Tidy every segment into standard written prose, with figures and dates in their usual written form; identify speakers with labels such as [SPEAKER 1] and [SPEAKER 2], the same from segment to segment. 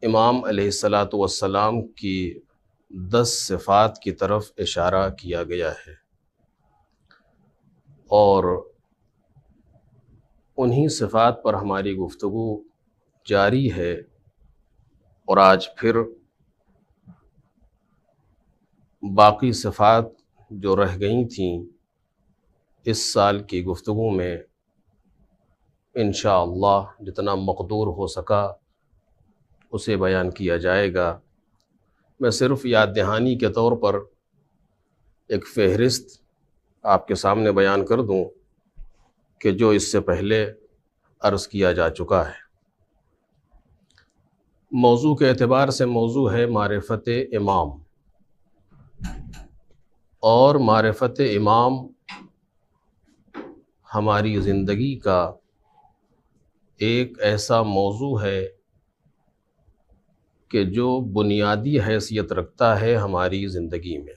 [SPEAKER 1] امام علیہ الصلاۃ والسلام کی 10 صفات کی طرف اشارہ کیا گیا ہے، اور انہی صفات پر ہماری گفتگو جاری ہے۔ اور آج پھر باقی صفات جو رہ گئی تھیں اس سال کی گفتگو میں انشاءاللہ جتنا مقدور ہو سکا اسے بیان کیا جائے گا۔ میں صرف یاد دہانی کے طور پر ایک فہرست آپ کے سامنے بیان کر دوں کہ جو اس سے پہلے عرض کیا جا چکا ہے۔ موضوع کے اعتبار سے موضوع ہے معرفت امام، اور معرفت امام ہماری زندگی کا ایک ایسا موضوع ہے کہ جو بنیادی حیثیت رکھتا ہے ہماری زندگی میں۔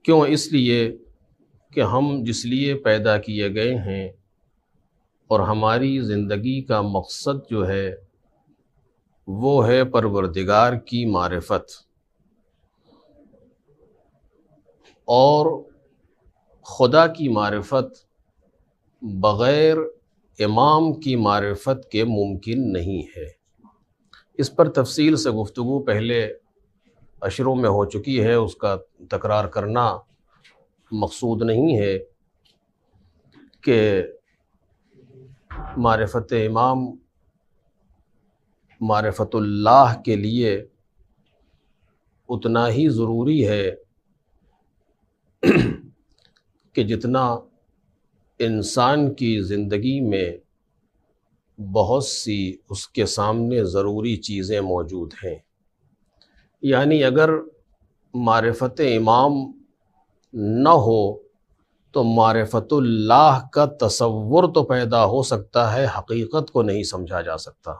[SPEAKER 1] کیوں؟ اس لیے کہ ہم جس لیے پیدا کیے گئے ہیں اور ہماری زندگی کا مقصد جو ہے وہ ہے پروردگار کی معرفت، اور خدا کی معرفت بغیر امام کی معرفت کے ممکن نہیں ہے۔ اس پر تفصیل سے گفتگو پہلے اشروں میں ہو چکی ہے، اس کا تکرار کرنا مقصود نہیں ہے کہ معرفت امام معرفت اللہ کے لیے اتنا ہی ضروری ہے کہ جتنا انسان کی زندگی میں بہت سی اس کے سامنے ضروری چیزیں موجود ہیں۔ یعنی اگر معرفت امام نہ ہو تو معرفت اللہ کا تصور تو پیدا ہو سکتا ہے، حقیقت کو نہیں سمجھا جا سکتا۔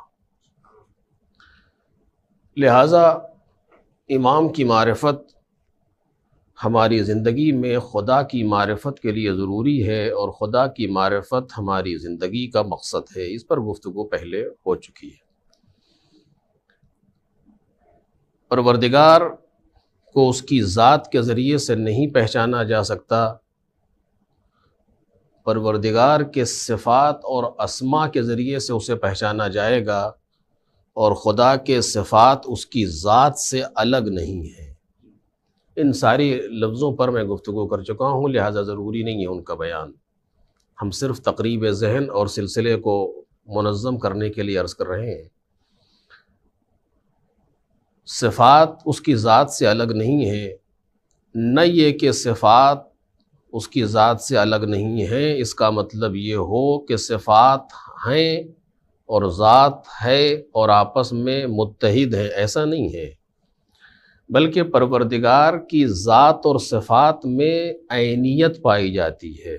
[SPEAKER 1] لہٰذا امام کی معرفت ہماری زندگی میں خدا کی معرفت کے لیے ضروری ہے، اور خدا کی معرفت ہماری زندگی کا مقصد ہے۔ اس پر گفتگو پہلے ہو چکی ہے۔ پروردگار کو اس کی ذات کے ذریعے سے نہیں پہچانا جا سکتا، پروردگار کے صفات اور اسما کے ذریعے سے اسے پہچانا جائے گا، اور خدا کے صفات اس کی ذات سے الگ نہیں ہے۔ ان ساری لفظوں پر میں گفتگو کر چکا ہوں، لہٰذا ضروری نہیں ہے ان کا بیان۔ ہم صرف تقریب ذہن اور سلسلے کو منظم کرنے کے لیے عرض کر رہے ہیں۔ صفات اس کی ذات سے الگ نہیں ہے، نہ یہ کہ صفات اس کی ذات سے الگ نہیں ہے اس کا مطلب یہ ہو کہ صفات ہیں اور ذات ہے اور آپس میں متحد ہیں، ایسا نہیں ہے۔ بلکہ پروردگار کی ذات اور صفات میں عینیت پائی جاتی ہے،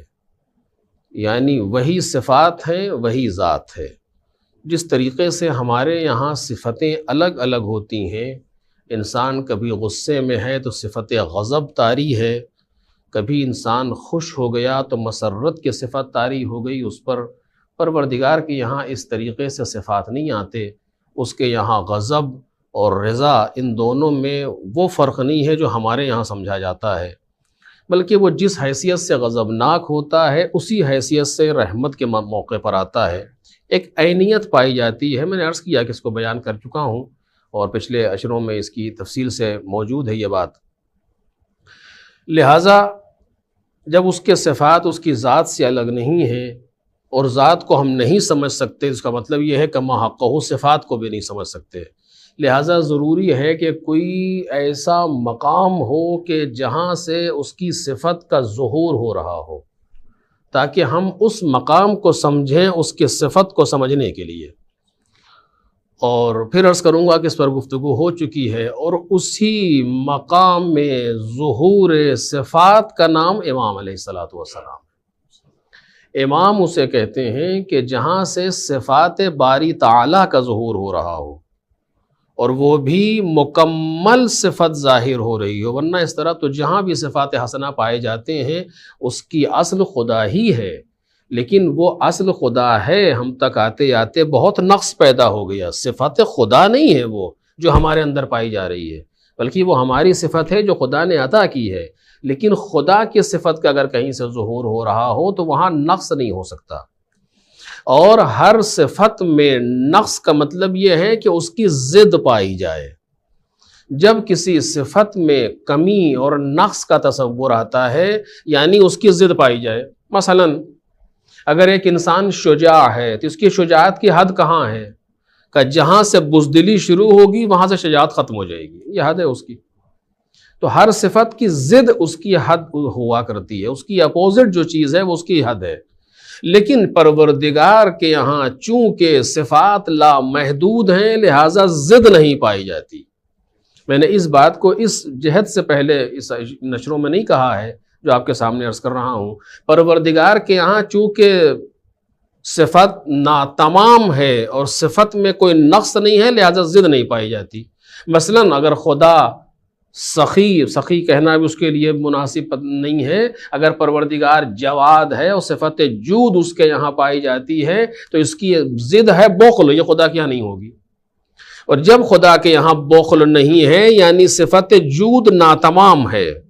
[SPEAKER 1] یعنی وہی صفات ہیں وہی ذات ہے۔ جس طریقے سے ہمارے یہاں صفتیں الگ الگ ہوتی ہیں، انسان کبھی غصے میں ہے تو صفت غضب طاری ہے، کبھی انسان خوش ہو گیا تو مسرت کی صفت طاری ہو گئی اس پر۔ پروردگار کے یہاں اس طریقے سے صفات نہیں آتے، اس کے یہاں غضب اور رضا ان دونوں میں وہ فرق نہیں ہے جو ہمارے یہاں سمجھا جاتا ہے، بلکہ وہ جس حیثیت سے غضبناک ہوتا ہے اسی حیثیت سے رحمت کے موقع پر آتا ہے۔ ایک عینیت پائی جاتی ہے۔ میں نے عرض کیا کہ اس کو بیان کر چکا ہوں، اور پچھلے اشروں میں اس کی تفصیل سے موجود ہے یہ بات۔ لہٰذا جب اس کے صفات اس کی ذات سے الگ نہیں ہیں اور ذات کو ہم نہیں سمجھ سکتے، اس کا مطلب یہ ہے کہ ما حقہ صفات کو بھی نہیں سمجھ سکتے۔ لہٰذا ضروری ہے کہ کوئی ایسا مقام ہو کہ جہاں سے اس کی صفت کا ظہور ہو رہا ہو، تاکہ ہم اس مقام کو سمجھیں اس کے صفت کو سمجھنے کے لیے۔ اور پھر عرض کروں گا کہ اس پر گفتگو ہو چکی ہے، اور اسی مقام میں ظہور صفات کا نام امام علیہ الصلاۃ والسلام۔ امام اسے کہتے ہیں کہ جہاں سے صفات باری تعالیٰ کا ظہور ہو رہا ہو، اور وہ بھی مکمل صفت ظاہر ہو رہی ہو، ورنہ اس طرح تو جہاں بھی صفات حسنہ پائے جاتے ہیں اس کی اصل خدا ہی ہے، لیکن وہ اصل خدا ہے، ہم تک آتے آتے بہت نقص پیدا ہو گیا، صفت خدا نہیں ہے وہ جو ہمارے اندر پائی جا رہی ہے، بلکہ وہ ہماری صفت ہے جو خدا نے عطا کی ہے۔ لیکن خدا کی صفت کا اگر کہیں سے ظہور ہو رہا ہو تو وہاں نقص نہیں ہو سکتا، اور ہر صفت میں نقص کا مطلب یہ ہے کہ اس کی ضد پائی جائے۔ جب کسی صفت میں کمی اور نقص کا تصور آتا ہے یعنی اس کی ضد پائی جائے، مثلا اگر ایک انسان شجاع ہے تو اس کی شجاعت کی حد کہاں ہے؟ کہ جہاں سے بزدلی شروع ہوگی وہاں سے شجاعت ختم ہو جائے گی، یہ حد ہے اس کی۔ تو ہر صفت کی ضد اس کی حد ہوا کرتی ہے، اس کی اپوزٹ جو چیز ہے وہ اس کی حد ہے۔ لیکن پروردگار کے یہاں چونکہ صفات لامحدود ہیں لہٰذا ضد نہیں پائی جاتی۔ میں نے اس بات کو اس جہت سے پہلے اس نشروں میں نہیں کہا ہے جو آپ کے سامنے عرض کر رہا ہوں۔ پروردگار کے یہاں چونکہ صفت ناتمام ہے اور صفت میں کوئی نقص نہیں ہے لہذا ضد نہیں پائی جاتی۔ مثلا اگر خدا سخی کہنا بھی اس کے لیے مناسب نہیں ہے، اگر پروردگار جواد ہے اور صفت جود اس کے یہاں پائی جاتی ہے تو اس کی ضد ہے بخل، یہ خدا کے یہاں نہیں ہوگی۔ اور جب خدا کے یہاں بخل نہیں ہے یعنی صفت جود ناتمام ہے،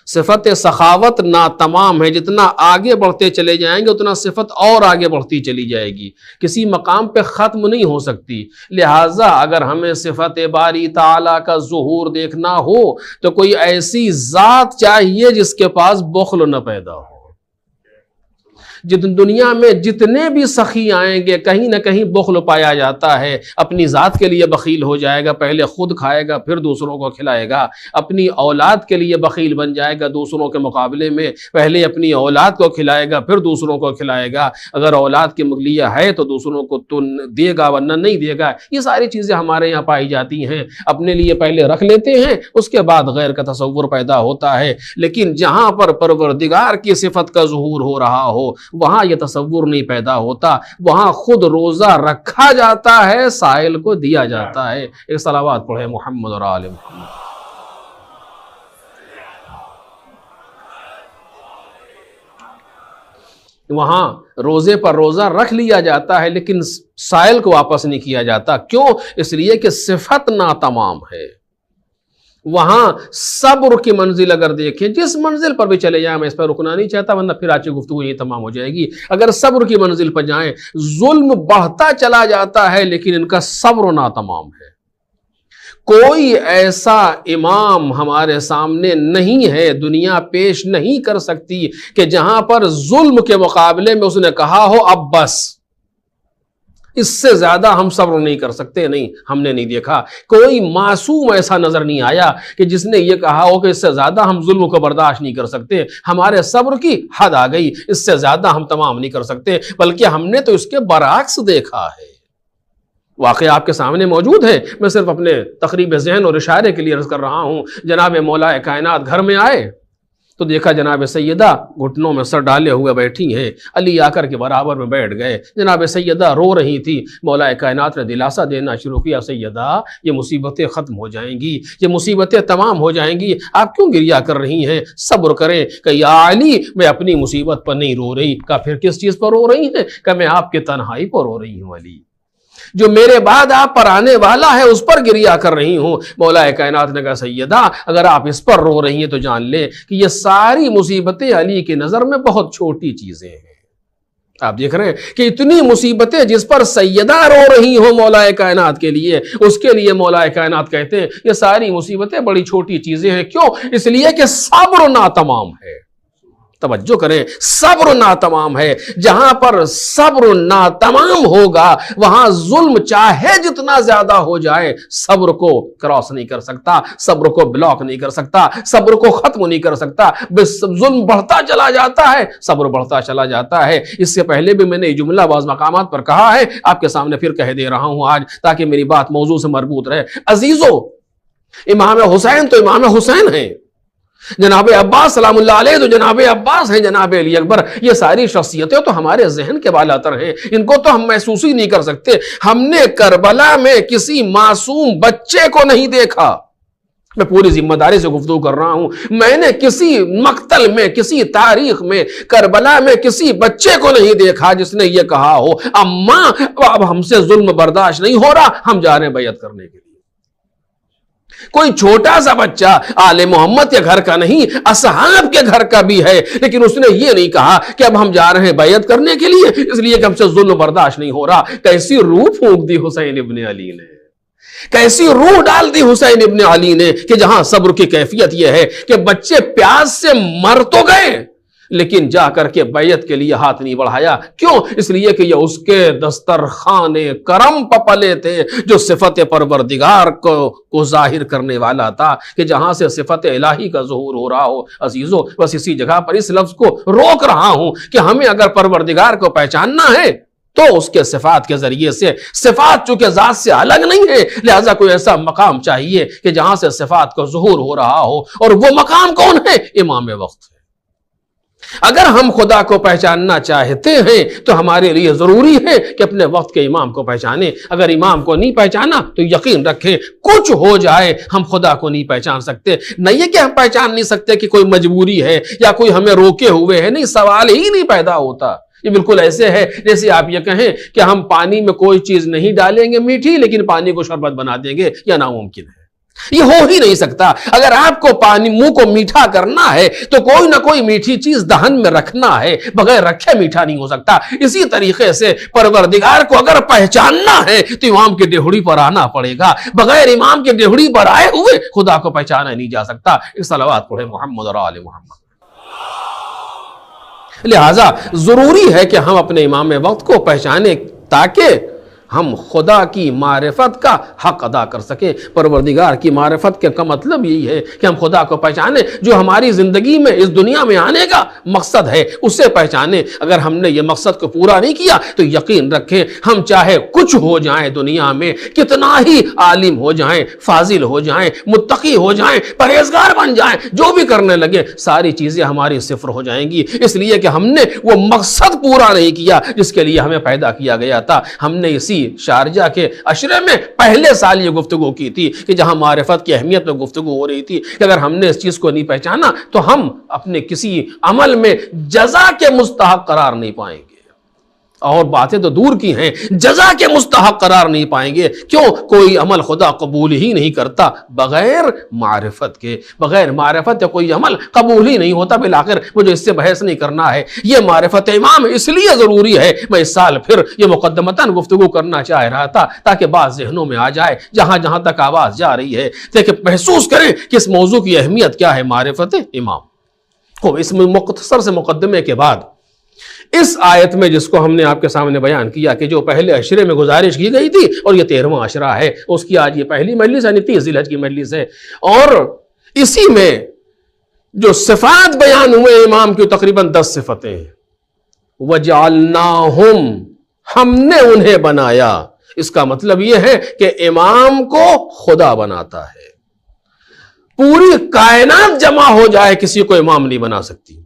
[SPEAKER 1] صفت سخاوت ناتمام ہے، جتنا آگے بڑھتے چلے جائیں گے اتنا صفت اور آگے بڑھتی چلی جائے گی، کسی مقام پہ ختم نہیں ہو سکتی۔ لہٰذا اگر ہمیں صفت باری تعالیٰ کا ظہور دیکھنا ہو تو کوئی ایسی ذات چاہیے جس کے پاس بخل نہ پیدا ہو۔ دنیا میں جتنے بھی سخی آئیں گے کہیں نہ کہیں بخل پایا جاتا ہے، اپنی ذات کے لیے بخیل ہو جائے گا، پہلے خود کھائے گا پھر دوسروں کو کھلائے گا، اپنی اولاد کے لیے بخیل بن جائے گا دوسروں کے مقابلے میں، پہلے اپنی اولاد کو کھلائے گا پھر دوسروں کو کھلائے گا، اگر اولاد کے لیے ہے تو دوسروں کو تو دے گا ورنہ نہیں دے گا۔ یہ ساری چیزیں ہمارے یہاں پائی جاتی ہیں، اپنے لیے پہلے رکھ لیتے ہیں اس کے بعد غیر کا تصور پیدا ہوتا ہے۔ لیکن جہاں پر پروردگار کی صفت کا ظہور ہو رہا ہو وہاں یہ تصور نہیں پیدا ہوتا، وہاں خود روزہ رکھا جاتا ہے، سائل کو دیا جاتا ہے۔ ایک صلوات پڑھے محمد اور آل محمد۔ وہاں روزے پر روزہ رکھ لیا جاتا ہے لیکن سائل کو واپس نہیں کیا جاتا، کیوں؟ اس لیے کہ صفت ناتمام ہے۔ وہاں صبر کی منزل اگر دیکھیں، جس منزل پر بھی چلے جائیں، میں اس پر رکنا نہیں چاہتا ورنہ پھر آج کی گفتگو یہ تمام ہو جائے گی۔ اگر صبر کی منزل پر جائیں، ظلم بڑھتا چلا جاتا ہے لیکن ان کا صبر ناتمام ہے۔ کوئی ایسا امام ہمارے سامنے نہیں ہے، دنیا پیش نہیں کر سکتی کہ جہاں پر ظلم کے مقابلے میں اس نے کہا ہو اب بس، اس سے زیادہ ہم صبر نہیں کر سکتے، نہیں، ہم نے نہیں دیکھا۔ کوئی معصوم ایسا نظر نہیں آیا کہ جس نے یہ کہا ہو کہ اس سے زیادہ ہم ظلم کو برداشت نہیں کر سکتے، ہمارے صبر کی حد آ گئی، اس سے زیادہ ہم تمام نہیں کر سکتے، بلکہ ہم نے تو اس کے برعکس دیکھا ہے۔ واقعہ آپ کے سامنے موجود ہے، میں صرف اپنے تقریب ذہن اور اشارے کے لیے عرض کر رہا ہوں۔ جناب مولا کائنات گھر میں آئے تو دیکھا جناب سیدہ گھٹنوں میں سر ڈالے ہوئے بیٹھی ہیں، علی آ کر کے برابر میں بیٹھ گئے، جناب سیدہ رو رہی تھی، مولا کائنات نے دلاسا دینا شروع کیا، سیدہ یہ مصیبتیں ختم ہو جائیں گی، یہ مصیبتیں تمام ہو جائیں گی، آپ کیوں گریا کر رہی ہیں؟ صبر کریں۔ کہ یا علی میں اپنی مصیبت پر نہیں رو رہی۔ کہا پھر کس چیز پر رو رہی ہیں؟ کہ میں آپ کے تنہائی پر رو رہی ہوں علی، جو میرے بعد آپ پر آنے والا ہے اس پر گریا کر رہی ہوں۔ مولا کائنات نے کہا سیدہ اگر آپ اس پر رو رہی ہیں تو جان لیں کہ یہ ساری مصیبتیں علی کی نظر میں بہت چھوٹی چیزیں ہیں۔ آپ دیکھ رہے ہیں کہ اتنی مصیبتیں جس پر سیدہ رو رہی ہوں مولا کائنات کے لیے، اس کے لیے مولا کائنات کہتے ہیں یہ ساری مصیبتیں بڑی چھوٹی چیزیں ہیں۔ کیوں؟ اس لیے کہ صبر ناتمام ہے۔ توجہ کریں، صبر ناتمام ہے۔ جہاں پر صبر ناتمام ہوگا وہاں ظلم چاہے جتنا زیادہ ہو جائے صبر کو کراس نہیں کر سکتا، صبر کو بلاک نہیں کر سکتا، صبر کو ختم نہیں کر سکتا۔ بس ظلم بڑھتا چلا جاتا ہے، صبر بڑھتا چلا جاتا ہے۔ اس سے پہلے بھی میں نے یہ جملہ بعض مقامات پر کہا ہے، آپ کے سامنے پھر کہہ دے رہا ہوں آج تاکہ میری بات موضوع سے مربوط رہے۔ عزیزو، امام حسین تو امام حسین ہیں، جناب عباس سلام اللہ علیہ تو جناب عباس ہیں، جناب علی اکبر، یہ ساری شخصیتیں تو ہمارے ذہن کے بالاتر ہیں، ان کو تو ہم محسوس ہی نہیں کر سکتے۔ ہم نے کربلا میں کسی معصوم بچے کو نہیں دیکھا، میں پوری ذمہ داری سے گفتگو کر رہا ہوں. میں نے کسی مقتل میں، کسی تاریخ میں، کربلا میں کسی بچے کو نہیں دیکھا جس نے یہ کہا ہو اماں اب ہم سے ظلم برداشت نہیں ہو رہا، ہم جا رہے ہیں بیعت کرنے کے لیے. کوئی چھوٹا سا بچہ آل محمد کے گھر کا نہیں، اصحاب کے گھر کا بھی ہے، لیکن اس نے یہ نہیں کہا کہ اب ہم جا رہے ہیں بیعت کرنے کے لیے اس لیے کہ ہم سے ظلم برداشت نہیں ہو رہا. کیسی روح پھونک دی حسین ابن علی نے، کیسی روح ڈال دی حسین ابن علی نے کہ جہاں صبر کی کیفیت یہ ہے کہ بچے پیاس سے مر تو گئے لیکن جا کر کے بیعت کے لیے ہاتھ نہیں بڑھایا. کیوں؟ اس لیے کہ یہ اس کے دسترخوان کرم پپلے تھے جو صفت پروردگار کو ظاہر کرنے والا تھا کہ جہاں سے صفت الہی کا ظہور ہو رہا ہو. عزیزو بس اسی جگہ پر اس لفظ کو روک رہا ہوں کہ ہمیں اگر پروردگار کو پہچاننا ہے تو اس کے صفات کے ذریعے سے. صفات چونکہ ذات سے الگ نہیں ہے لہذا کوئی ایسا مقام چاہیے کہ جہاں سے صفات کا ظہور ہو رہا ہو، اور وہ مقام کون ہے؟ امام وقت ہے. اگر ہم خدا کو پہچاننا چاہتے ہیں تو ہمارے لیے ضروری ہے کہ اپنے وقت کے امام کو پہچانیں. اگر امام کو نہیں پہچانا تو یقین رکھیں کچھ ہو جائے ہم خدا کو نہیں پہچان سکتے. نہیں کہ ہم پہچان نہیں سکتے کہ کوئی مجبوری ہے یا کوئی ہمیں روکے ہوئے ہے، نہیں، سوال ہی نہیں پیدا ہوتا. یہ بالکل ایسے ہے جیسے آپ یہ کہیں کہ ہم پانی میں کوئی چیز نہیں ڈالیں گے میٹھی لیکن پانی کو شربت بنا دیں گے، یا ناممکن ہے، یہ ہو ہی نہیں سکتا. اگر آپ کو پانی منہ کو میٹھا کرنا ہے تو کوئی نہ کوئی میٹھی چیز دہن میں رکھنا ہے، بغیر رکھے میٹھا نہیں ہو سکتا. اسی طریقے سے پروردگار کو اگر پہچاننا ہے تو امام کی ڈہڑی پر آنا پڑے گا. بغیر امام کی ڈہڑی پر آئے ہوئے خدا کو پہچانا نہیں جا سکتا. ایک صلوات پڑھے محمد اور آل محمد. لہذا ضروری ہے کہ ہم اپنے امام وقت کو پہچانیں تاکہ ہم خدا کی معرفت کا حق ادا کر سکیں. پروردگار کی معرفت کا مطلب یہی ہے کہ ہم خدا کو پہچانیں. جو ہماری زندگی میں اس دنیا میں آنے کا مقصد ہے اسے پہچانیں. اگر ہم نے یہ مقصد کو پورا نہیں کیا تو یقین رکھیں ہم چاہے کچھ ہو جائیں دنیا میں، کتنا ہی عالم ہو جائیں، فاضل ہو جائیں، متقی ہو جائیں، پرہیزگار بن جائیں، جو بھی کرنے لگے ساری چیزیں ہماری صفر ہو جائیں گی. اس لیے کہ ہم نے وہ مقصد پورا نہیں کیا جس کے لیے ہمیں پیدا کیا گیا تھا. ہم نے اسی شارجہ کے عشرے میں پہلے سال یہ گفتگو کی تھی کہ جہاں معرفت کی اہمیت میں گفتگو ہو رہی تھی کہ اگر ہم نے اس چیز کو نہیں پہچانا تو ہم اپنے کسی عمل میں جزا کے مستحق قرار نہیں پائیں گے. اور باتیں تو دور کی ہیں، جزا کے مستحق قرار نہیں پائیں گے. کیوں؟ کوئی عمل خدا قبول ہی نہیں کرتا بغیر معرفت کے. بغیر معرفت کوئی عمل قبول ہی نہیں ہوتا. بالآخر مجھے اس سے بحث نہیں کرنا ہے. یہ معرفت امام اس لیے ضروری ہے. میں اس سال پھر یہ مقدمتاً گفتگو کرنا چاہ رہا تھا تاکہ بات ذہنوں میں آ جائے جہاں جہاں تک آواز جا رہی ہے کہ محسوس کریں کہ اس موضوع کی اہمیت کیا ہے. معرفت امام کو اس مختصر سے مقدمے کے بعد اس آیت میں جس کو ہم نے آپ کے سامنے بیان کیا کہ جو پہلے عشرے میں گزارش کی گئی تھی اور یہ 13واں عشرہ ہے، اس کی آج یہ پہلی مجلس یعنی 30 ذی الحجہ کی مجلس ہے. اور اسی میں جو صفات بیان ہوئے امام کی تقریباً 10 صفتیں ہیں. وَجَعَلْنَاهُمْ، ہم نے انہیں بنایا. اس کا مطلب یہ ہے کہ امام کو خدا بناتا ہے. پوری کائنات جمع ہو جائے کسی کو امام نہیں بنا سکتی.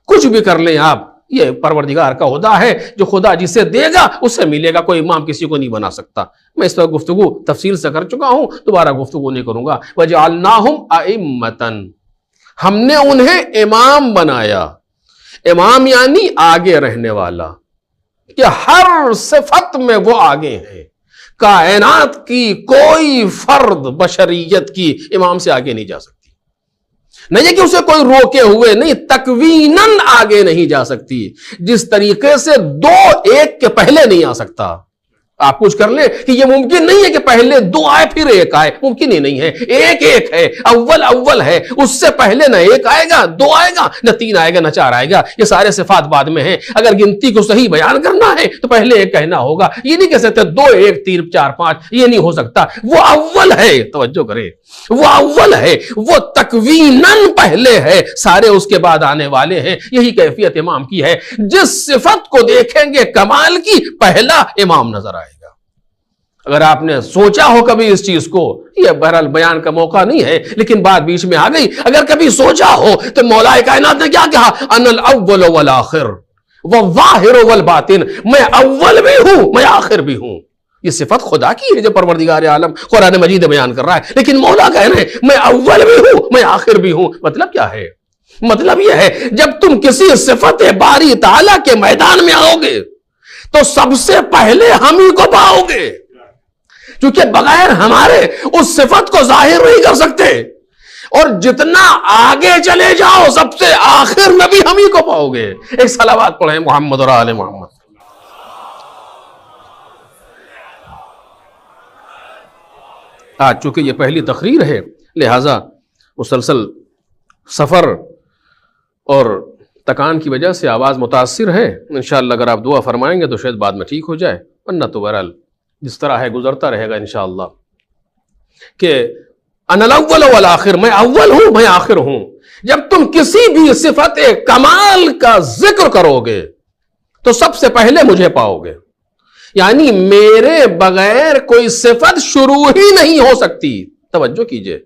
[SPEAKER 1] کچھ بھی کر لیں آپ، یہ پروردگار کا خدا ہے جو خدا جسے دے گا اسے ملے گا. کوئی امام کسی کو نہیں بنا سکتا. میں اس پر گفتگو تفصیل سے کر چکا ہوں، دوبارہ گفتگو نہیں کروں گا. وَجَعَلْنَاهُمْ أَئِمَّةً، ہم نے انہیں امام بنایا. امام یعنی آگے رہنے والا، کہ ہر صفت میں وہ آگے ہیں. کائنات کی کوئی فرد بشریت کی امام سے آگے نہیں جا سکتی. نہیں کہ اسے کوئی روکے ہوئے نہیں، تکویناً آگے نہیں جا سکتی. جس طریقے سے 2 ایک کے پہلے نہیں آ سکتا. آپ کچھ کر لیں کہ یہ ممکن نہیں ہے کہ پہلے 2 آئے پھر 1 آئے، ممکن ہی نہیں ہے. ایک ہے، اول ہے، اس سے پہلے نہ 1 آئے گا، 2 آئے گا، نہ 3 آئے گا، نہ 4 آئے گا. یہ سارے صفات بعد میں ہیں. اگر گنتی کو صحیح بیان کرنا ہے تو پہلے 1 کہنا ہوگا. یہ نہیں کہہ سکتے 2 1 3 4 5، یہ نہیں ہو سکتا. وہ اول ہے، توجہ کریں، وہ اول ہے، وہ تکویناً پہلے ہے، سارے اس کے بعد آنے والے ہیں. یہی کیفیت امام کی ہے. جس صفت کو دیکھیں گے کمال کی، پہلا امام نظر آئے گا. اگر آپ نے سوچا ہو کبھی اس چیز کو، یہ بہرحال بیان کا موقع نہیں ہے لیکن بات بیچ میں آ گئی، اگر کبھی سوچا ہو تو مولا کائنات نے کیا کہا؟ انا الاول والآخر والظاہر والباطن، میں اول بھی ہوں میں آخر بھی ہوں. یہ صفت خدا کی ہے جو پروردگار عالم قرآن مجید بیان کر رہا ہے. لیکن مولا کہہ رہے ہیں میں اول بھی ہوں میں آخر بھی ہوں. مطلب کیا ہے؟ مطلب یہ ہے جب تم کسی صفت باری تعالیٰ کے میدان میں آؤ گے تو سب سے پہلے ہم ہی کو پاؤ گے، کیونکہ بغیر ہمارے اس صفت کو ظاہر نہیں کر سکتے. اور جتنا آگے چلے جاؤ سب سے آخر میں بھی ہم ہی کو پاؤ گے. ایک صلوات پڑھیں محمد اور آل محمد. آج چونکہ یہ پہلی تقریر ہے لہٰذا مسلسل سفر اور تکان کی وجہ سے آواز متاثر ہے. انشاءاللہ اگر آپ دعا فرمائیں گے تو شاید بعد میں ٹھیک ہو جائے، ورنہ تو بہرحال جس طرح ہے گزرتا رہے گا انشاءاللہ. کہ انا الاول والآخر، میں اول ہوں میں آخر ہوں. جب تم کسی بھی صفت کمال کا ذکر کرو گے تو سب سے پہلے مجھے پاؤ گے. یعنی میرے بغیر کوئی صفت شروع ہی نہیں ہو سکتی. توجہ کیجئے،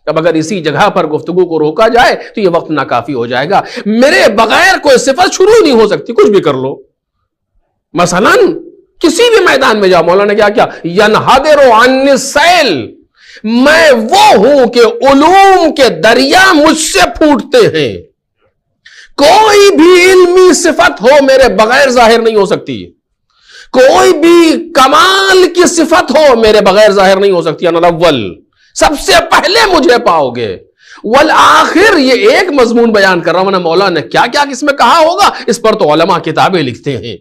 [SPEAKER 1] اب اگر اسی جگہ پر گفتگو کو روکا جائے تو یہ وقت ناکافی ہو جائے گا. میرے بغیر کوئی صفت شروع ہی نہیں ہو سکتی، کچھ بھی کر لو. مثلا کسی بھی میدان میں جاؤ، مولانا نے کیا ینحدر عن السیل، میں وہ ہوں کہ علوم کے دریا مجھ سے پھوٹتے ہیں. کوئی بھی علمی صفت ہو میرے بغیر ظاہر نہیں ہو سکتی، کوئی بھی کمال کی صفت ہو میرے بغیر ظاہر نہیں ہو سکتی. انا الاول، سب سے پہلے مجھے پاؤ گے. والآخر، یہ ایک مضمون بیان کر رہا ہوں، مولا نے کیا کیا اس میں کہا ہوگا اس پر تو علماء کتابیں لکھتے ہیں.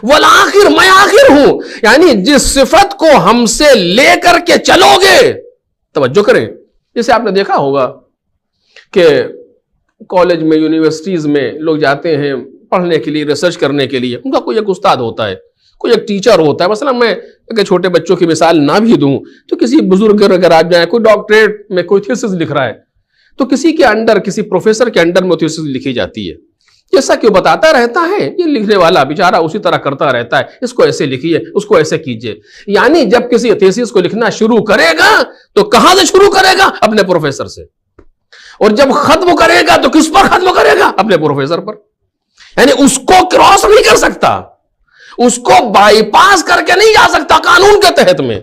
[SPEAKER 1] والآخر، میں آخر ہوں، یعنی جس صفت کو ہم سے لے کر کے چلو گے. توجہ کریں، جیسے آپ نے دیکھا ہوگا کہ کالج میں یونیورسٹیز میں لوگ جاتے ہیں پڑھنے کے لیے، ریسرچ کرنے کے لیے. ان کا کوئی ایک استاد ہوتا ہے، کوئی ایک ٹیچر ہوتا ہے. مثلا میں اگر چھوٹے بچوں کی مثال نہ بھی دوں تو کسی بزرگ اگر آپ جائیں، کوئی ڈاکٹریٹ میں کوئی تھیسس لکھ رہا ہے تو کسی کے انڈر، کسی پروفیسر کے انڈر میں تھیسس لکھی جاتی ہے. جیسا کہ وہ بتاتا رہتا ہے، یہ لکھنے والا بیچارہ اسی طرح کرتا رہتا ہے، اس کو ایسے لکھیے، اس کو ایسے کیجئے. یعنی جب کسی تھیسس کو لکھنا شروع کرے گا تو کہاں سے شروع کرے گا؟ اپنے پروفیسر سے. اور جب ختم کرے گا تو کس پر ختم کرے گا؟ اپنے پروفیسر پر. یعنی اس کو کراس نہیں کر سکتا، اس کو بائی پاس کر کے نہیں جا سکتا قانون کے تحت میں،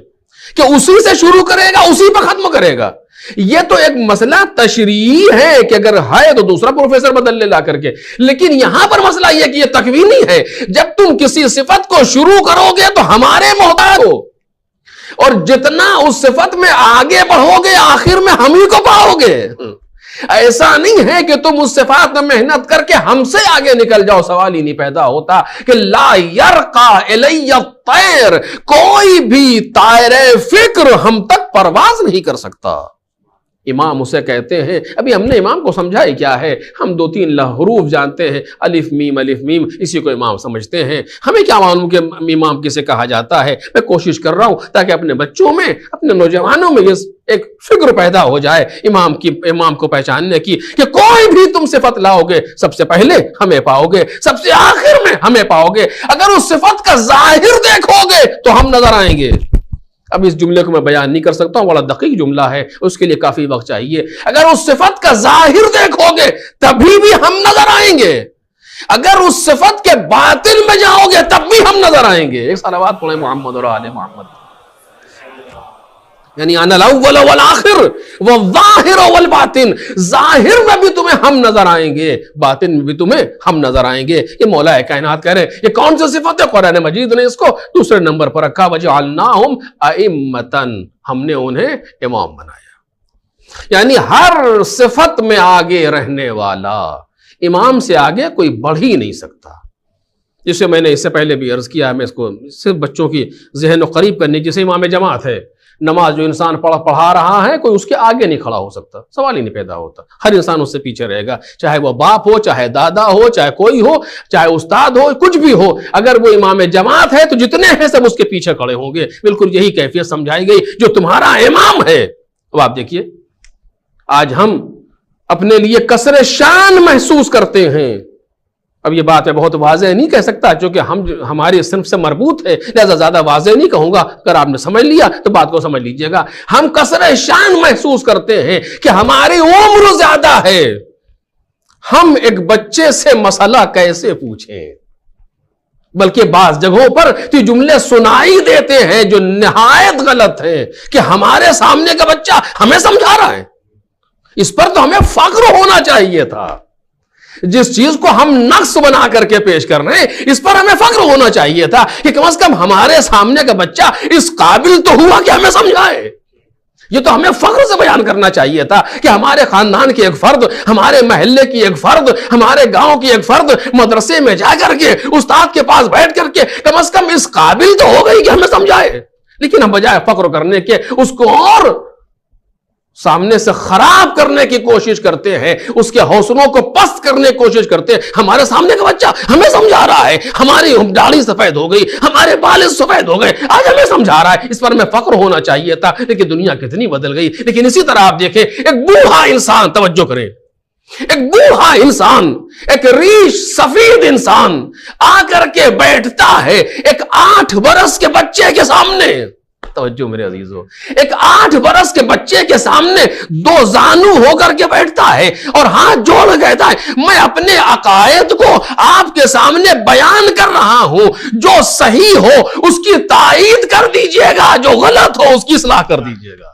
[SPEAKER 1] کہ اسی سے شروع کرے گا اسی پر ختم کرے گا. یہ تو ایک مسئلہ تشریعی ہے کہ اگر ہے تو دوسرا پروفیسر بدل لے لا کر کے. لیکن یہاں پر مسئلہ یہ کہ یہ تکوینی ہے. جب تم کسی صفت کو شروع کرو گے تو ہمارے محتاج ہو، اور جتنا اس صفت میں آگے بڑھو گے آخر میں ہم ہی کو پاؤ گے. ایسا نہیں ہے کہ تم اس صفات میں محنت کر کے ہم سے آگے نکل جاؤ. سوال ہی نہیں پیدا ہوتا کہ لا یرقا الی الطیر، کوئی بھی طائر فکر ہم تک پرواز نہیں کر سکتا. امام اسے کہتے ہیں. ابھی ہم نے امام کو سمجھا ہی کیا ہے، ہم 2-3 حروف جانتے ہیں، الف میم، اسی کو امام سمجھتے ہیں. ہمیں کیا معلوم کہ امام کسے کہا جاتا ہے. میں کوشش کر رہا ہوں تاکہ اپنے بچوں میں، اپنے نوجوانوں میں یہ ایک فکر پیدا ہو جائے امام کو پہچاننے کی، کہ کوئی بھی تم صفت لاؤ گے سب سے پہلے ہمیں پاؤ گے، سب سے آخر میں ہمیں پاؤ گے. اگر اس صفت کا ظاہر دیکھو گے تو ہم نظر آئیں گے. اب اس جملے کو میں بیان نہیں کر سکتا ہوں، بڑا دقیق جملہ ہے، اس کے لیے کافی وقت چاہیے. اگر اس صفت کا ظاہر دیکھو گے تبھی بھی ہم نظر آئیں گے، اگر اس صفت کے باطن میں جاؤ گے تب بھی ہم نظر آئیں گے. ایک صلوات پڑھیں محمد اور آل محمد. یعنی انا الاول والآخر والظاہر والباطن، ظاہر میں بھی تمہیں ہم نظر آئیں گے، باطن میں بھی تمہیں ہم نظر آئیں گے. یہ مولا کائنات کہہ رہے ہیں. یہ کون سی صفت ہے؟ قرآن مجید نے اس کو دوسرے نمبر پر رکھا، وجعلناہم ائمۃ، ہم نے انہیں امام بنایا. یعنی ہر صفت میں آگے رہنے والا، امام سے آگے کوئی بڑھ ہی نہیں سکتا. جسے میں نے اس سے پہلے بھی عرض کیا، میں اس کو صرف بچوں کی ذہن و قریب کرنے، جسے امام جماعت ہے، نماز جو انسان پڑھا رہا ہے کوئی اس کے آگے نہیں کھڑا ہو سکتا. سوال ہی نہیں پیدا ہوتا. ہر انسان اس سے پیچھے رہے گا، چاہے وہ باپ ہو، چاہے دادا ہو، چاہے کوئی ہو، چاہے استاد ہو، کچھ بھی ہو. اگر وہ امام جماعت ہے تو جتنے ہیں سب اس کے پیچھے کھڑے ہوں گے. بالکل یہی کیفیت سمجھائی گئی جو تمہارا امام ہے. اب آپ دیکھیے، آج ہم اپنے لیے کسر شان محسوس کرتے ہیں. اب یہ بات میں بہت واضح نہیں کہہ سکتا چونکہ ہماری صنف سے مربوط ہے، لہذا زیادہ واضح نہیں کہوں گا. اگر آپ نے سمجھ لیا تو بات کو سمجھ لیجئے گا. ہم کسر شان محسوس کرتے ہیں کہ ہماری عمر زیادہ ہے، ہم ایک بچے سے مسئلہ کیسے پوچھیں. بلکہ بعض جگہوں پر تو جملے سنائی دیتے ہیں جو نہایت غلط ہیں کہ ہمارے سامنے کا بچہ ہمیں سمجھا رہا ہے. اس پر تو ہمیں فخر ہونا چاہیے تھا. جس چیز کو ہم نقص بنا کر کے پیش کر رہے ہیں اس پر ہمیں فخر ہونا چاہیے تھا کہ کم از کم ہمارے سامنے کا بچہ اس قابل تو ہوا کہ ہمیں سمجھائے. یہ تو ہمیں فخر سے بیان کرنا چاہیے تھا کہ ہمارے خاندان کی ایک فرد، ہمارے محلے کی ایک فرد، ہمارے گاؤں کی ایک فرد مدرسے میں جا کر کے استاد کے پاس بیٹھ کر کے کم از کم اس قابل تو ہو گئی کہ ہمیں سمجھائے. لیکن ہم بجائے فخر کرنے کے اس کو اور سامنے سے خراب کرنے کی کوشش کرتے ہیں، اس کے حوصلوں کو پست کرنے کی کوشش کرتے ہیں. ہمارے سامنے کا بچہ ہمیں سمجھا رہا ہے، ہماری داڑھی سفید ہو گئی، ہمارے بال سفید ہو گئے، آج ہمیں سمجھا رہا ہے. اس پر ہمیں فخر ہونا چاہیے تھا. لیکن دنیا کتنی بدل گئی. لیکن اسی طرح آپ دیکھیں ایک بوڑھا انسان، توجہ کریں، ایک بوڑھا انسان، ایک ریش سفید انسان آ کر کے بیٹھتا ہے ایک 8 برس کے بچے کے سامنے. توجہ میرے عزیزو، ایک 8 برس کے بچے کے سامنے 2 زانو ہو کر کے بیٹھتا ہے اور ہاتھ جوڑ کہتا ہے میں اپنے عقائد کو آپ کے سامنے بیان کر رہا ہوں، جو صحیح ہو اس کی تائید کر دیجئے گا، جو غلط ہو اس کی اصلاح کر دیجئے گا.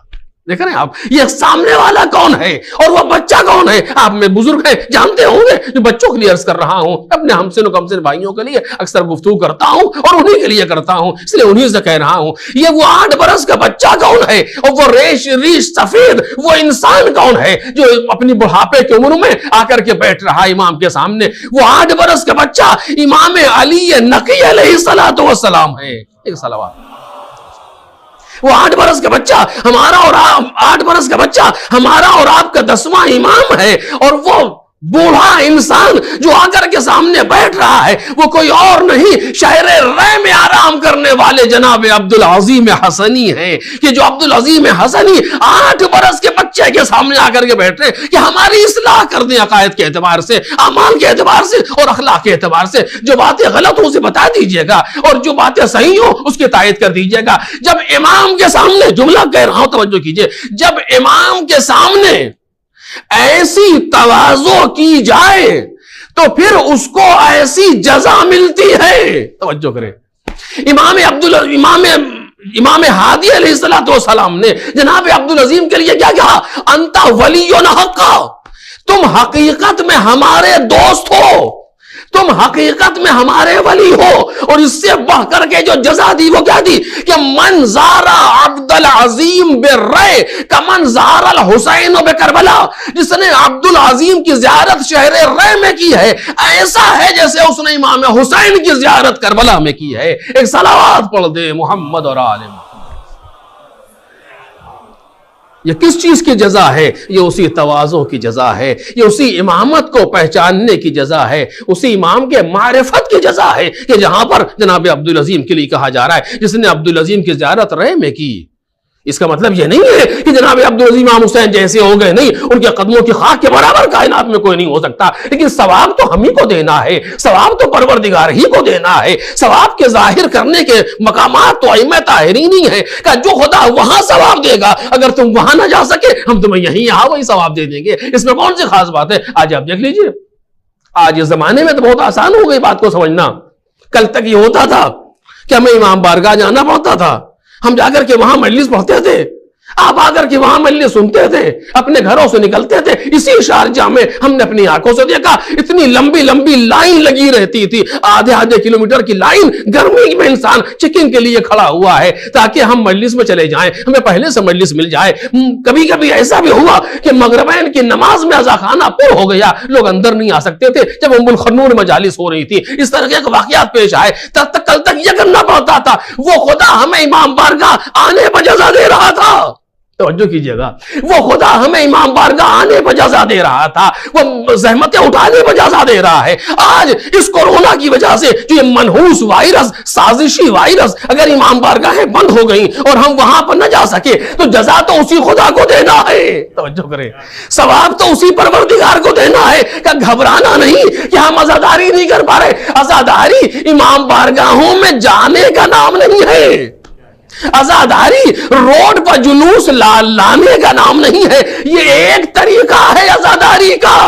[SPEAKER 1] دیکھ رہے ہیں آپ یہ سامنے والا کون ہے اور وہ بچہ کون ہے؟ آپ میں بزرگ ہیں جانتے ہوں گے. جو بچوں کے لیے عرض کر رہا ہوں، اپنے ہم سے کم سے بھائیوں کے لیے اکثر گفتگو کرتا ہوں اور انہی کے لیے کرتا ہوں، اس لیے انہی سے کہہ رہا ہوں. یہ وہ 8 برس کا بچہ کون ہے اور وہ ریش سفید وہ انسان کون ہے جو اپنی بڑھاپے کی عمر میں آ کر کے بیٹھ رہا ہے امام کے سامنے؟ وہ 8 برس کا بچہ امام علی نقی علیہ السلام ہے. ایک صلوات. وہ 8 برس کا بچہ ہمارا اور 8 برس کا بچہ ہمارا اور آپ کا 10واں امام ہے. اور وہ بوڑھا انسان جو آ کر کے سامنے بیٹھ رہا ہے وہ کوئی اور نہیں، شہر رے میں آرام کرنے والے جناب عبدالعظیم حسنی ہیں. کہ جو عبدالعظیم حسنی 8 برس کے بچے کے سامنے آ کر کے بیٹھ رہے کہ ہماری اصلاح کر دیں عقائد کے اعتبار سے، اعمال کے اعتبار سے اور اخلاق کے اعتبار سے. جو باتیں غلط ہوں اسے بتا دیجئے گا اور جو باتیں صحیح ہوں اس کی تائید کر دیجئے گا. جب امام کے سامنے، جملہ کہہ رہا ہوں توجہ کیجئے، جب امام کے سامنے ایسی تواضع کی جائے تو پھر اس کو ایسی جزا ملتی ہے. توجہ کریں، امام ہادی علیہ السلام نے جناب عبدالعظیم کے لیے کیا کہا؟ انت ولی حق، تم حقیقت میں ہمارے دوست ہو، تم حقیقت میں ہمارے ولی ہو. اور اس سے بڑھ کر کے جو جزا دی وہ کیا دی کہ من زار عبدالعظیم بالرے کمن زار الحسین بکربلا. جس نے عبدالعظیم کی زیارت شہر رے میں کی ہے ایسا ہے جیسے اس نے امام حسین کی زیارت کربلا میں کی ہے. ایک صلوات پڑھ دے محمد اور آل محمد. یہ کس چیز کی جزا ہے؟ یہ اسی تواضع کی جزا ہے، یہ اسی امامت کو پہچاننے کی جزا ہے، اسی امام کے معرفت کی جزا ہے کہ جہاں پر جناب عبدالعظیم کے لیے کہا جا رہا ہے جس نے عبدالعظیم کی زیارت رے میں کی. اس کا مطلب یہ نہیں ہے کہ جناب عبدالعظیم امام حسین جیسے ہو گئے، نہیں، ان کے قدموں کی خاک کے برابر کائنات میں کوئی نہیں ہو سکتا. لیکن ثواب تو ہم ہی کو دینا ہے، ثواب تو پروردگار ہی کو دینا ہے. ثواب کے ظاہر کرنے کے مقامات تو ائمہ طاہرین ہی ہیں کہ جو خدا وہاں ثواب دے گا، اگر تم وہاں نہ جا سکے ہم تمہیں یہاں وہی ثواب دے دیں گے. اس میں کون سی خاص بات ہے؟ آج آپ دیکھ لیجئے، آج اس زمانے میں تو بہت آسان ہو گئی بات کو سمجھنا. کل تک یہ ہوتا تھا کہ ہمیں امام بارگاہ جانا پڑتا تھا، ہم جا کر کے وہاں مجلس پڑھتے تھے، آپ آ کر کے وہاں مجلس سنتے تھے، اپنے گھروں سے نکلتے تھے. اسی شارجہ میں ہم نے اپنی آنکھوں سے دیکھا اتنی لمبی لمبی لائن لگی رہتی تھی، آدھے کلومیٹر کی لائن. گرمی میں انسان چیکنگ کے لیے کھڑا ہوا ہے تاکہ ہم مجلس میں چلے جائیں، ہمیں پہلے سے مجلس مل جائے. کبھی کبھی ایسا بھی ہوا کہ مغربین کی نماز میں اذان خانہ پر ہو گیا، لوگ اندر نہیں آ سکتے تھے جب ام الخنون مجالس ہو رہی تھی. اس طرح کے واقعات پیش آئے. کل تک یہ کرنا پڑتا تھا، وہ خدا ہمیں امام بارگاہ آنے پر جزا دے رہا تھا. توجہ کیجئے گا، وہ خدا ہمیں امام بارگاہ آنے پر جزا دے رہا تھا، وہ زحمتیں اٹھانے پر جزا دے رہا ہے. آج اس کورونا کی وجہ سے جو یہ منحوس وائرس، سازشی وائرس، اگر امام بارگاہیں بند ہو گئیں اور ہم وہاں پر نہ جا سکے تو جزا تو اسی خدا کو دینا ہے. توجہ کریں، ثواب تو اسی پروردگار کو دینا ہے. کہ گھبرانا نہیں کہ ہم عزاداری نہیں کر پا رہے. عزاداری امام بارگاہوں میں جانے کا نام نہیں ہے، عزاداری روڈ پر جلوس لانے کا نام نہیں ہے. یہ ایک طریقہ ہے عزاداری کا.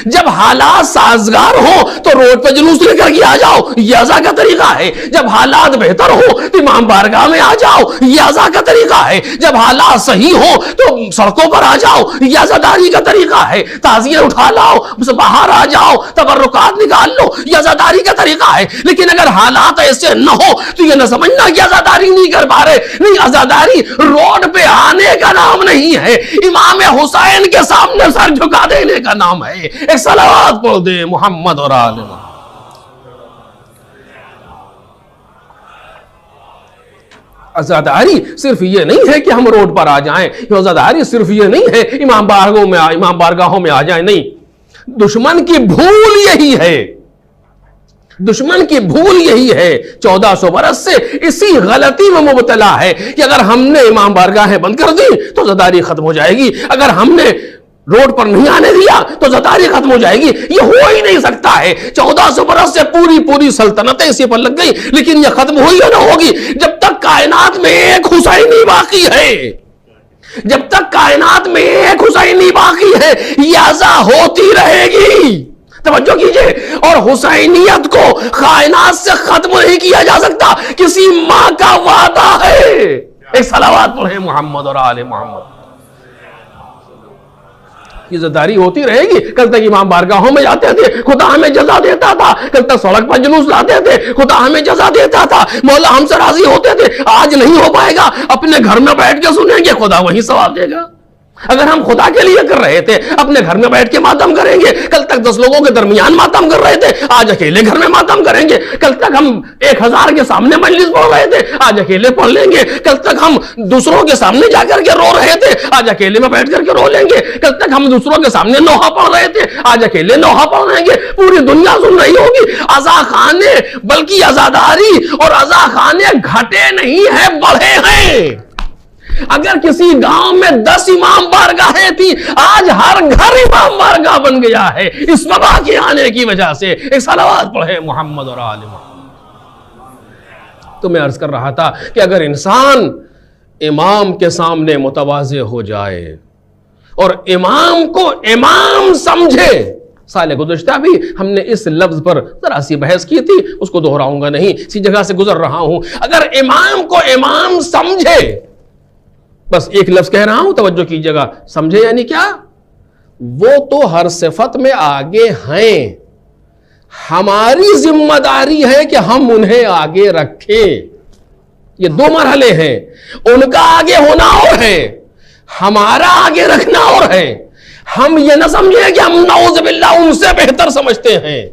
[SPEAKER 1] جب حالات سازگار ہو تو روڈ پہ جلوس لے کر کے آ جاؤ، یہ عزا کا طریقہ ہے۔ جب حالات بہتر ہو تو امام بارگاہ میں آ جاؤ، یہ عزا کا طریقہ ہے۔ جب حالات صحیح ہو تو سڑکوں پر آ جاؤ، یہ عزاداری کا طریقہ ہے۔ تعزیے اٹھا لاؤ، باہر آ جاؤ، تبرکات نکال لو، یہ عزاداری کا طریقہ ہے۔ لیکن اگر حالات ایسے نہ ہو تو یہ نہ سمجھنا کہ عزاداری نہیں کر پا رہے، نہیں، عزاداری روڈ پہ آنے کا نام نہیں ہے، امام حسین کے سامنے سر جھکا دینے کا نام ہے۔ ایک صلوات پڑھ دے محمد اور آل محمد۔ عزاداری صرف یہ نہیں ہے کہ ہم روڈ پر آ جائیں، عزاداری صرف یہ نہیں ہے امام بارگاہوں میں آ جائیں، نہیں، دشمن کی بھول یہی ہے، دشمن کی بھول یہی ہے، 1400 برس سے اسی غلطی میں مبتلا ہے کہ اگر ہم نے امام بارگاہیں بند کر دی تو عزاداری ختم ہو جائے گی، اگر ہم نے روڈ پر نہیں آنے دیا تو عزاداری ختم ہو جائے گی۔ یہ ہو ہی نہیں سکتا ہے۔ 1400 برس سے پوری سلطنتیں اسی پر لگ گئی، لیکن یہ ختم ہوئی یا نہ ہوگی جب تک کائنات میں ایک حسینی باقی ہے، جب تک کائنات میں ایک حسینی باقی ہے یہ عزا ہوتی رہے گی۔ توجہ کیجئے، اور حسینیت کو کائنات سے ختم نہیں کیا جا سکتا، کسی ماں کا وعدہ ہے۔ ایک صلوات پڑھیں محمد اور آل محمد۔ یہ عزاداری ہوتی رہے گی، کل تک امام بارگاہوں میں جاتے تھے، خدا ہمیں جزا دیتا تھا، کل تک سڑک پر جلوس لاتے تھے، خدا ہمیں جزا دیتا تھا، مولا ہم سے راضی ہوتے تھے۔ آج نہیں ہو پائے گا، اپنے گھر میں بیٹھ کے سنیں گے، خدا وہی ثواب دے گا۔ اگر ہم خدا کے لیے کر رہے تھے اپنے گھر میں بیٹھ کے ماتم کریں گے، کل تک 10 لوگوں کے درمیان ماتم کر رہے تھے، آج اکیلے گھر میں ماتم کریں گے۔ کل تک ہم 1000 کے سامنے مجلس پڑھ رہے تھے، آج اکیلے پڑھ لیں گے۔ کل تک ہم دوسروں کے سامنے جا کر کے رو رہے تھے، آج اکیلے میں بیٹھ کر کے رو لیں گے۔ کل تک ہم دوسروں کے سامنے نوحہ پڑھ رہے تھے، آج اکیلے نوحہ پڑھ لیں گے۔ پوری دنیا سن رہی ہوگی۔ عزا خانے بلکہ عزاداری اور عزا خانے گھٹے نہیں ہیں، بڑھے ہیں۔ اگر کسی گاؤں میں 10 امام بارگاہیں تھی، آج ہر گھر امام بارگاہ بن گیا ہے اس وبا کے آنے کی وجہ سے۔ ایک صلوات پڑھے محمد اور آل محمد۔ تو میں عرض کر رہا تھا کہ اگر انسان امام کے سامنے متواضع ہو جائے اور امام کو امام سمجھے، سال گزشتہ بھی ہم نے اس لفظ پر ذرا سی بحث کی تھی، اس کو دہراؤں گا نہیں، اسی جگہ سے گزر رہا ہوں۔ اگر امام کو امام سمجھے، بس ایک لفظ کہہ رہا ہوں، توجہ کیجیے گا، سمجھے یعنی کیا؟ وہ تو ہر صفت میں آگے ہیں، ہماری ذمہ داری ہے کہ ہم انہیں آگے رکھیں۔ یہ 2 مرحلے ہیں، ان کا آگے ہونا اور ہے، ہمارا آگے رکھنا اور ہے۔ ہم یہ نہ سمجھیں کہ ہم نعوذ باللہ ان سے بہتر سمجھتے ہیں۔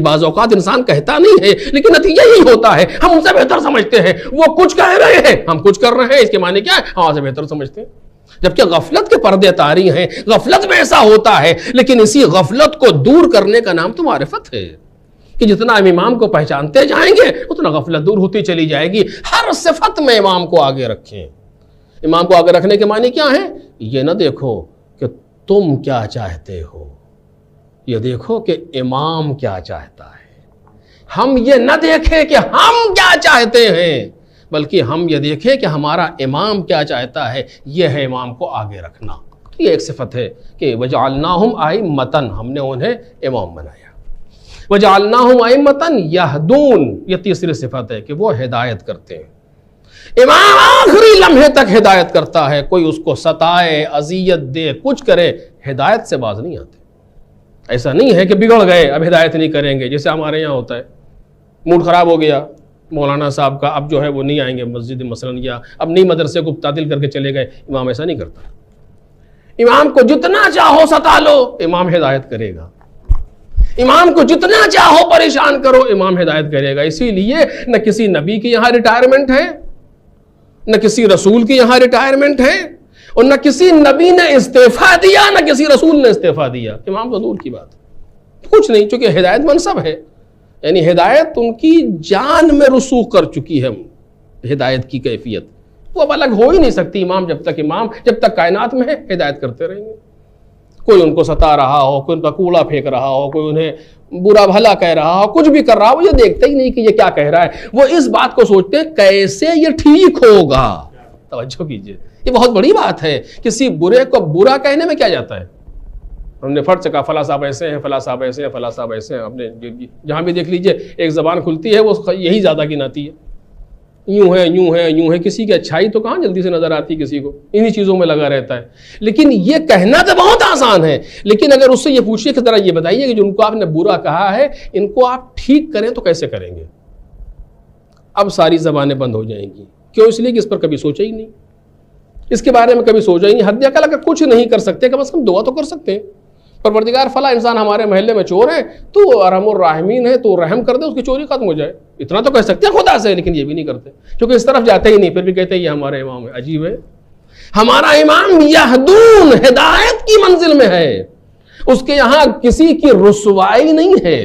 [SPEAKER 1] بعض اوقات انسان کہتا نہیں ہے لیکن نتیجہ یہی ہوتا ہے، ہم ان سے بہتر سمجھتے ہیں۔ وہ کچھ کہہ رہے ہیں، ہم کچھ کر رہے ہیں، اس کے معنی کیا ہے؟ ہم سے بہتر سمجھتے ہیں۔ جبکہ غفلت کے پردے طاری ہیں، غفلت میں ایسا ہوتا ہے، لیکن اسی غفلت کو دور کرنے کا نام تو معرفت ہے کہ جتنا ہم امام کو پہچانتے جائیں گے اتنا غفلت دور ہوتی چلی جائے گی۔ ہر صفت میں امام کو آگے رکھیں۔ امام کو آگے رکھنے کے معنی کیا ہے؟ یہ نہ دیکھو کہ تم کیا چاہتے ہو، یہ دیکھو کہ امام کیا چاہتا ہے۔ ہم یہ نہ دیکھیں کہ ہم کیا چاہتے ہیں، بلکہ ہم یہ دیکھیں کہ ہمارا امام کیا چاہتا ہے۔ یہ ہے امام کو آگے رکھنا۔ یہ ایک صفت ہے کہ وَجَعَلْنَاهُمْ أَئِمَّةً، ہم نے انہیں امام بنایا۔ وَجَعَلْنَاهُمْ أَئِمَّةً يَهْدُونَ، یہ تیسری صفت ہے کہ وہ ہدایت کرتے ہیں۔ امام آخری لمحے تک ہدایت کرتا ہے، کوئی اس کو ستائے، اذیت دے، کچھ کرے، ہدایت سے باز نہیں آتے۔ ایسا نہیں ہے کہ بگڑ گئے اب ہدایت نہیں کریں گے، جیسے ہمارے یہاں ہوتا ہے، موڈ خراب ہو گیا مولانا صاحب کا، اب جو ہے وہ نہیں آئیں گے مسجد مثلاً، یا اب نہیں مدرسے کو تعطیل کر کے چلے گئے۔ امام ایسا نہیں کرتا، امام کو جتنا چاہو ستا لو امام ہدایت کرے گا، امام کو جتنا چاہو پریشان کرو امام ہدایت کرے گا۔ اسی لیے نہ کسی نبی کی یہاں ریٹائرمنٹ ہے، نہ کسی رسول کی یہاں ریٹائرمنٹ ہے، اور نہ کسی نبی نے استعفیٰ دیا، نہ کسی رسول نے استعفیٰ دیا۔ امام تو دور کی بات ہے، کچھ نہیں، چونکہ ہدایت منصب ہے، یعنی ہدایت ان کی جان میں رسوخ کر چکی ہے۔ ہدایت کی کیفیت وہ اب الگ ہو ہی نہیں سکتی۔ امام جب تک کائنات میں ہے ہدایت کرتے رہیں گے۔ کوئی ان کو ستا رہا ہو، کوئی ان کا کوڑا پھینک رہا ہو، کوئی انہیں برا بھلا کہہ رہا ہو، کچھ بھی کر رہا ہو، یہ دیکھتے ہی نہیں کہ یہ کیا کہہ رہا ہے، وہ اس بات کو سوچتے ہیں کیسے یہ ٹھیک ہوگا۔ توجہ کیجئے، یہ بہت بڑی بات ہے۔ کسی برے کو برا کہنے میں کیا جاتا ہے؟ ہم نے فرض چکا فلاں صاحب ایسے ہیں، فلاں صاحب ایسے ہیں، فلاں صاحب ایسے ہیں. اپنے جہاں بھی دیکھ لیجئے ایک زبان کھلتی ہے وہ یہی زیادہ گناتی ہے، یوں ہے یوں ہے یوں ہے. کسی کی اچھائی تو کہاں جلدی سے نظر آتی کسی کو، انہی چیزوں میں لگا رہتا ہے. لیکن یہ کہنا تو بہت آسان ہے، لیکن اگر اس سے یہ پوچھیے کہ ذرا یہ بتائیے کہ جن کو آپ نے برا کہا ہے ان کو آپ ٹھیک کریں تو کیسے کریں گے؟ اب ساری زبانیں بند ہو جائیں گی. کیوں؟ اس لیے کہ اس پر کبھی سوچا ہی نہیں، اس کے بارے میں کبھی سوچا ہی نہیں. حد اقل اگر کچھ نہیں کر سکتے کم از کم دعا تو کر سکتے ہیں، پروردگار فلاں انسان ہمارے محلے میں چور ہے، تو ارحم الراحمین ہے، تو رحم کر دے اس کی چوری ختم ہو جائے. اتنا تو کہہ سکتے ہیں خدا سے، لیکن یہ بھی نہیں کرتے کیونکہ اس طرف جاتے ہی نہیں. پھر بھی کہتے ہیں یہ ہمارا امام ہے. عجیب ہے، ہمارا امام یہدون ہدایت کی منزل میں ہے. اس کے یہاں کسی کی رسوائی نہیں ہے،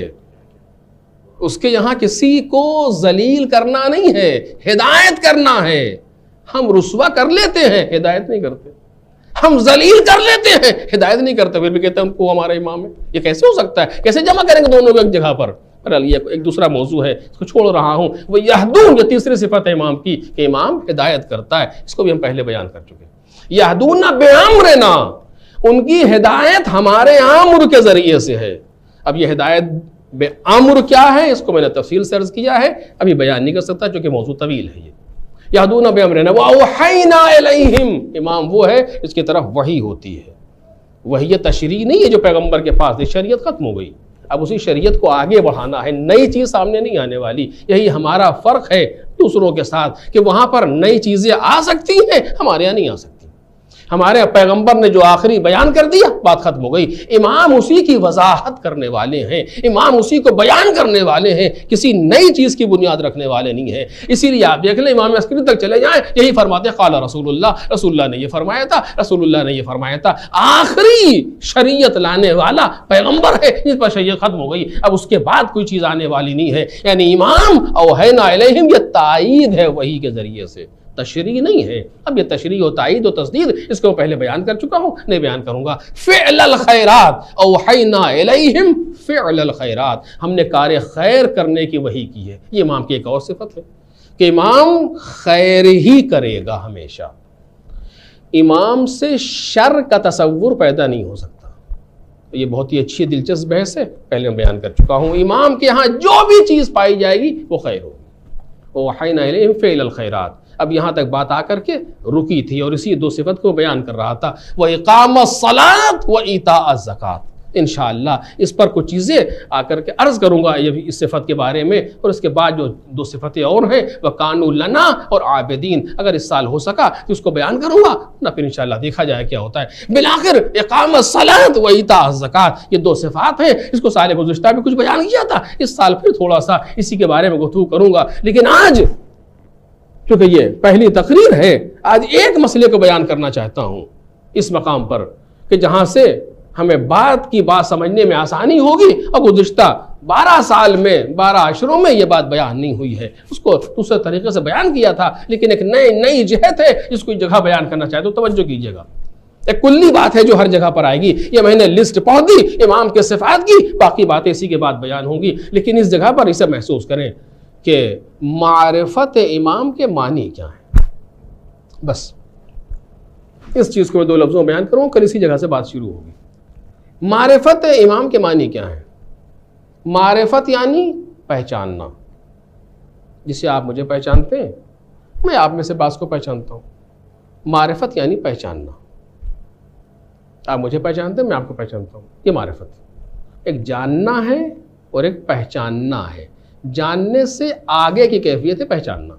[SPEAKER 1] اس کے یہاں کسی کو ذلیل کرنا نہیں ہے، ہدایت کرنا ہے. ہم رسوا کر لیتے ہیں، ہدایت نہیں کرتے. ہم ذلیل کر لیتے ہیں، ہدایت نہیں کرتے. پھر بھی کہتے ہیں ان کو ہمارا امام ہے. یہ کیسے ہو سکتا ہے؟ کیسے جمع کریں گے دونوں کو ایک جگہ پر؟ یہ ایک دوسرا موضوع ہے، اس کو چھوڑ رہا ہوں. وہ یہدون، یہ تیسری صفت ہے امام کی کہ امام ہدایت کرتا ہے. اس کو بھی ہم پہلے بیان کر چکے. یہدون بامرنا، ان کی ہدایت ہمارے امر کے ذریعے سے ہے. اب یہ ہدایت بے امر کیا ہے اس کو میں نے تفصیل سے عرض کیا ہے، ابھی بیان نہیں کر سکتا چونکہ موضوع طویل ہے. یہ یہدون بامرنا واوحینا الیہم، امام وہ ہے جس کی طرف وحی ہوتی ہے. وحی تشریع نہیں ہے جو پیغمبر کے پاس ہے، شریعت ختم ہو گئی. اب اسی شریعت کو آگے بڑھانا ہے، نئی چیز سامنے نہیں آنے والی. یہی ہمارا فرق ہے دوسروں کے ساتھ کہ وہاں پر نئی چیزیں آ سکتی ہیں، ہمارے یہاں نہیں آ سکتی. ہمارے پیغمبر نے جو آخری بیان کر دیا بات ختم ہو گئی. امام اسی کی وضاحت کرنے والے ہیں، امام اسی کو بیان کرنے والے ہیں، کسی نئی چیز کی بنیاد رکھنے والے نہیں ہیں. اسی لیے آپ دیکھ لیں امام عسکری تک چلے جائیں، یہی فرماتے ہیں قال رسول اللہ، رسول اللہ نے یہ فرمایا تھا، رسول اللہ نے یہ فرمایا تھا. آخری شریعت لانے والا پیغمبر ہے جس پر شریعت ختم ہو گئی. اب اس کے بعد کوئی چیز آنے والی نہیں ہے. یعنی امام اوحینا الیہم یہ تائید ہے وحی کے ذریعے سے، تشریح نہیں ہے. اب یہ تشریح و تائید و تصدیق اس کو پہلے بیان کر چکا ہوں، نہیں بیان کروں گا. فعل الخیرات، اوحینا الیہم فعل الخیرات، ہم نے کار خیر کرنے کی وحی کی ہے. یہ امام کی ایک اور صفت ہے کہ امام خیر ہی کرے گا ہمیشہ. امام سے شر کا تصور پیدا نہیں ہو سکتا. یہ بہت ہی اچھی دلچسپ بحث ہے، پہلے میں بیان کر چکا ہوں. امام کے ہاں جو بھی چیز پائی جائے گی وہ خیر ہوگی. اوحینا الیہم فعل الخیرات. اب یہاں تک بات آ کر کے رکی تھی اور اسی دو صفت کو بیان کر رہا تھا. وَإِقَامَ الصَّلَاةِ وَإِيتَاءَ الزَّكَاةِ. انشاءاللہ اس پر کچھ چیزیں آ کر کے عرض کروں گا یہ اس صفت کے بارے میں. اور اس کے بعد جو دو صفتیں اور ہیں وَكَانُوا لَنَا اور عابدین، اگر اس سال ہو سکا تو اس کو بیان کروں گا، نہ پھر انشاءاللہ دیکھا جائے کیا ہوتا ہے. بالآخر اقام الصلاۃ و ایتاء الزکات، یہ دو صفات ہیں. اس کو سال گزشتہ بھی کچھ بیان کیا تھا، اس سال پھر تھوڑا سا اسی کے بارے میں گفتگو کروں گا. لیکن آج کیونکہ یہ پہلی تقریر ہے، آج ایک مسئلے کو بیان کرنا چاہتا ہوں اس مقام پر کہ جہاں سے ہمیں بات کی بات سمجھنے میں آسانی ہوگی. اور گزشتہ 12 سال میں 12 عشروں میں یہ بات بیان نہیں ہوئی ہے. اس کو دوسرے طریقے سے بیان کیا تھا، لیکن ایک نئی جہت ہے جس کو جگہ بیان کرنا چاہے تو توجہ کیجیے گا. ایک کلی بات ہے جو ہر جگہ پر آئے گی. یہ میں نے لسٹ پڑھ دی امام کے صفات کی، باقی باتیں اسی کے بعد بیان ہوں گی. لیکن اس جگہ پر اسے محسوس کریں کہ معرفت امام کے معنی کیا ہیں. بس اس چیز کو میں 2 لفظوں میں بیان کروں، کل اسی جگہ سے بات شروع ہوگی. معرفت امام کے معنی کیا ہیں؟ معرفت یعنی پہچاننا. جسے آپ مجھے پہچانتے ہیں، میں آپ میں سے بعض کو پہچانتا ہوں. معرفت یعنی پہچاننا. آپ مجھے پہچانتے ہیں، میں آپ کو پہچانتا ہوں. یہ معرفت ایک جاننا ہے اور ایک پہچاننا ہے. جاننے سے آگے کی کیفیت ہے پہچاننا.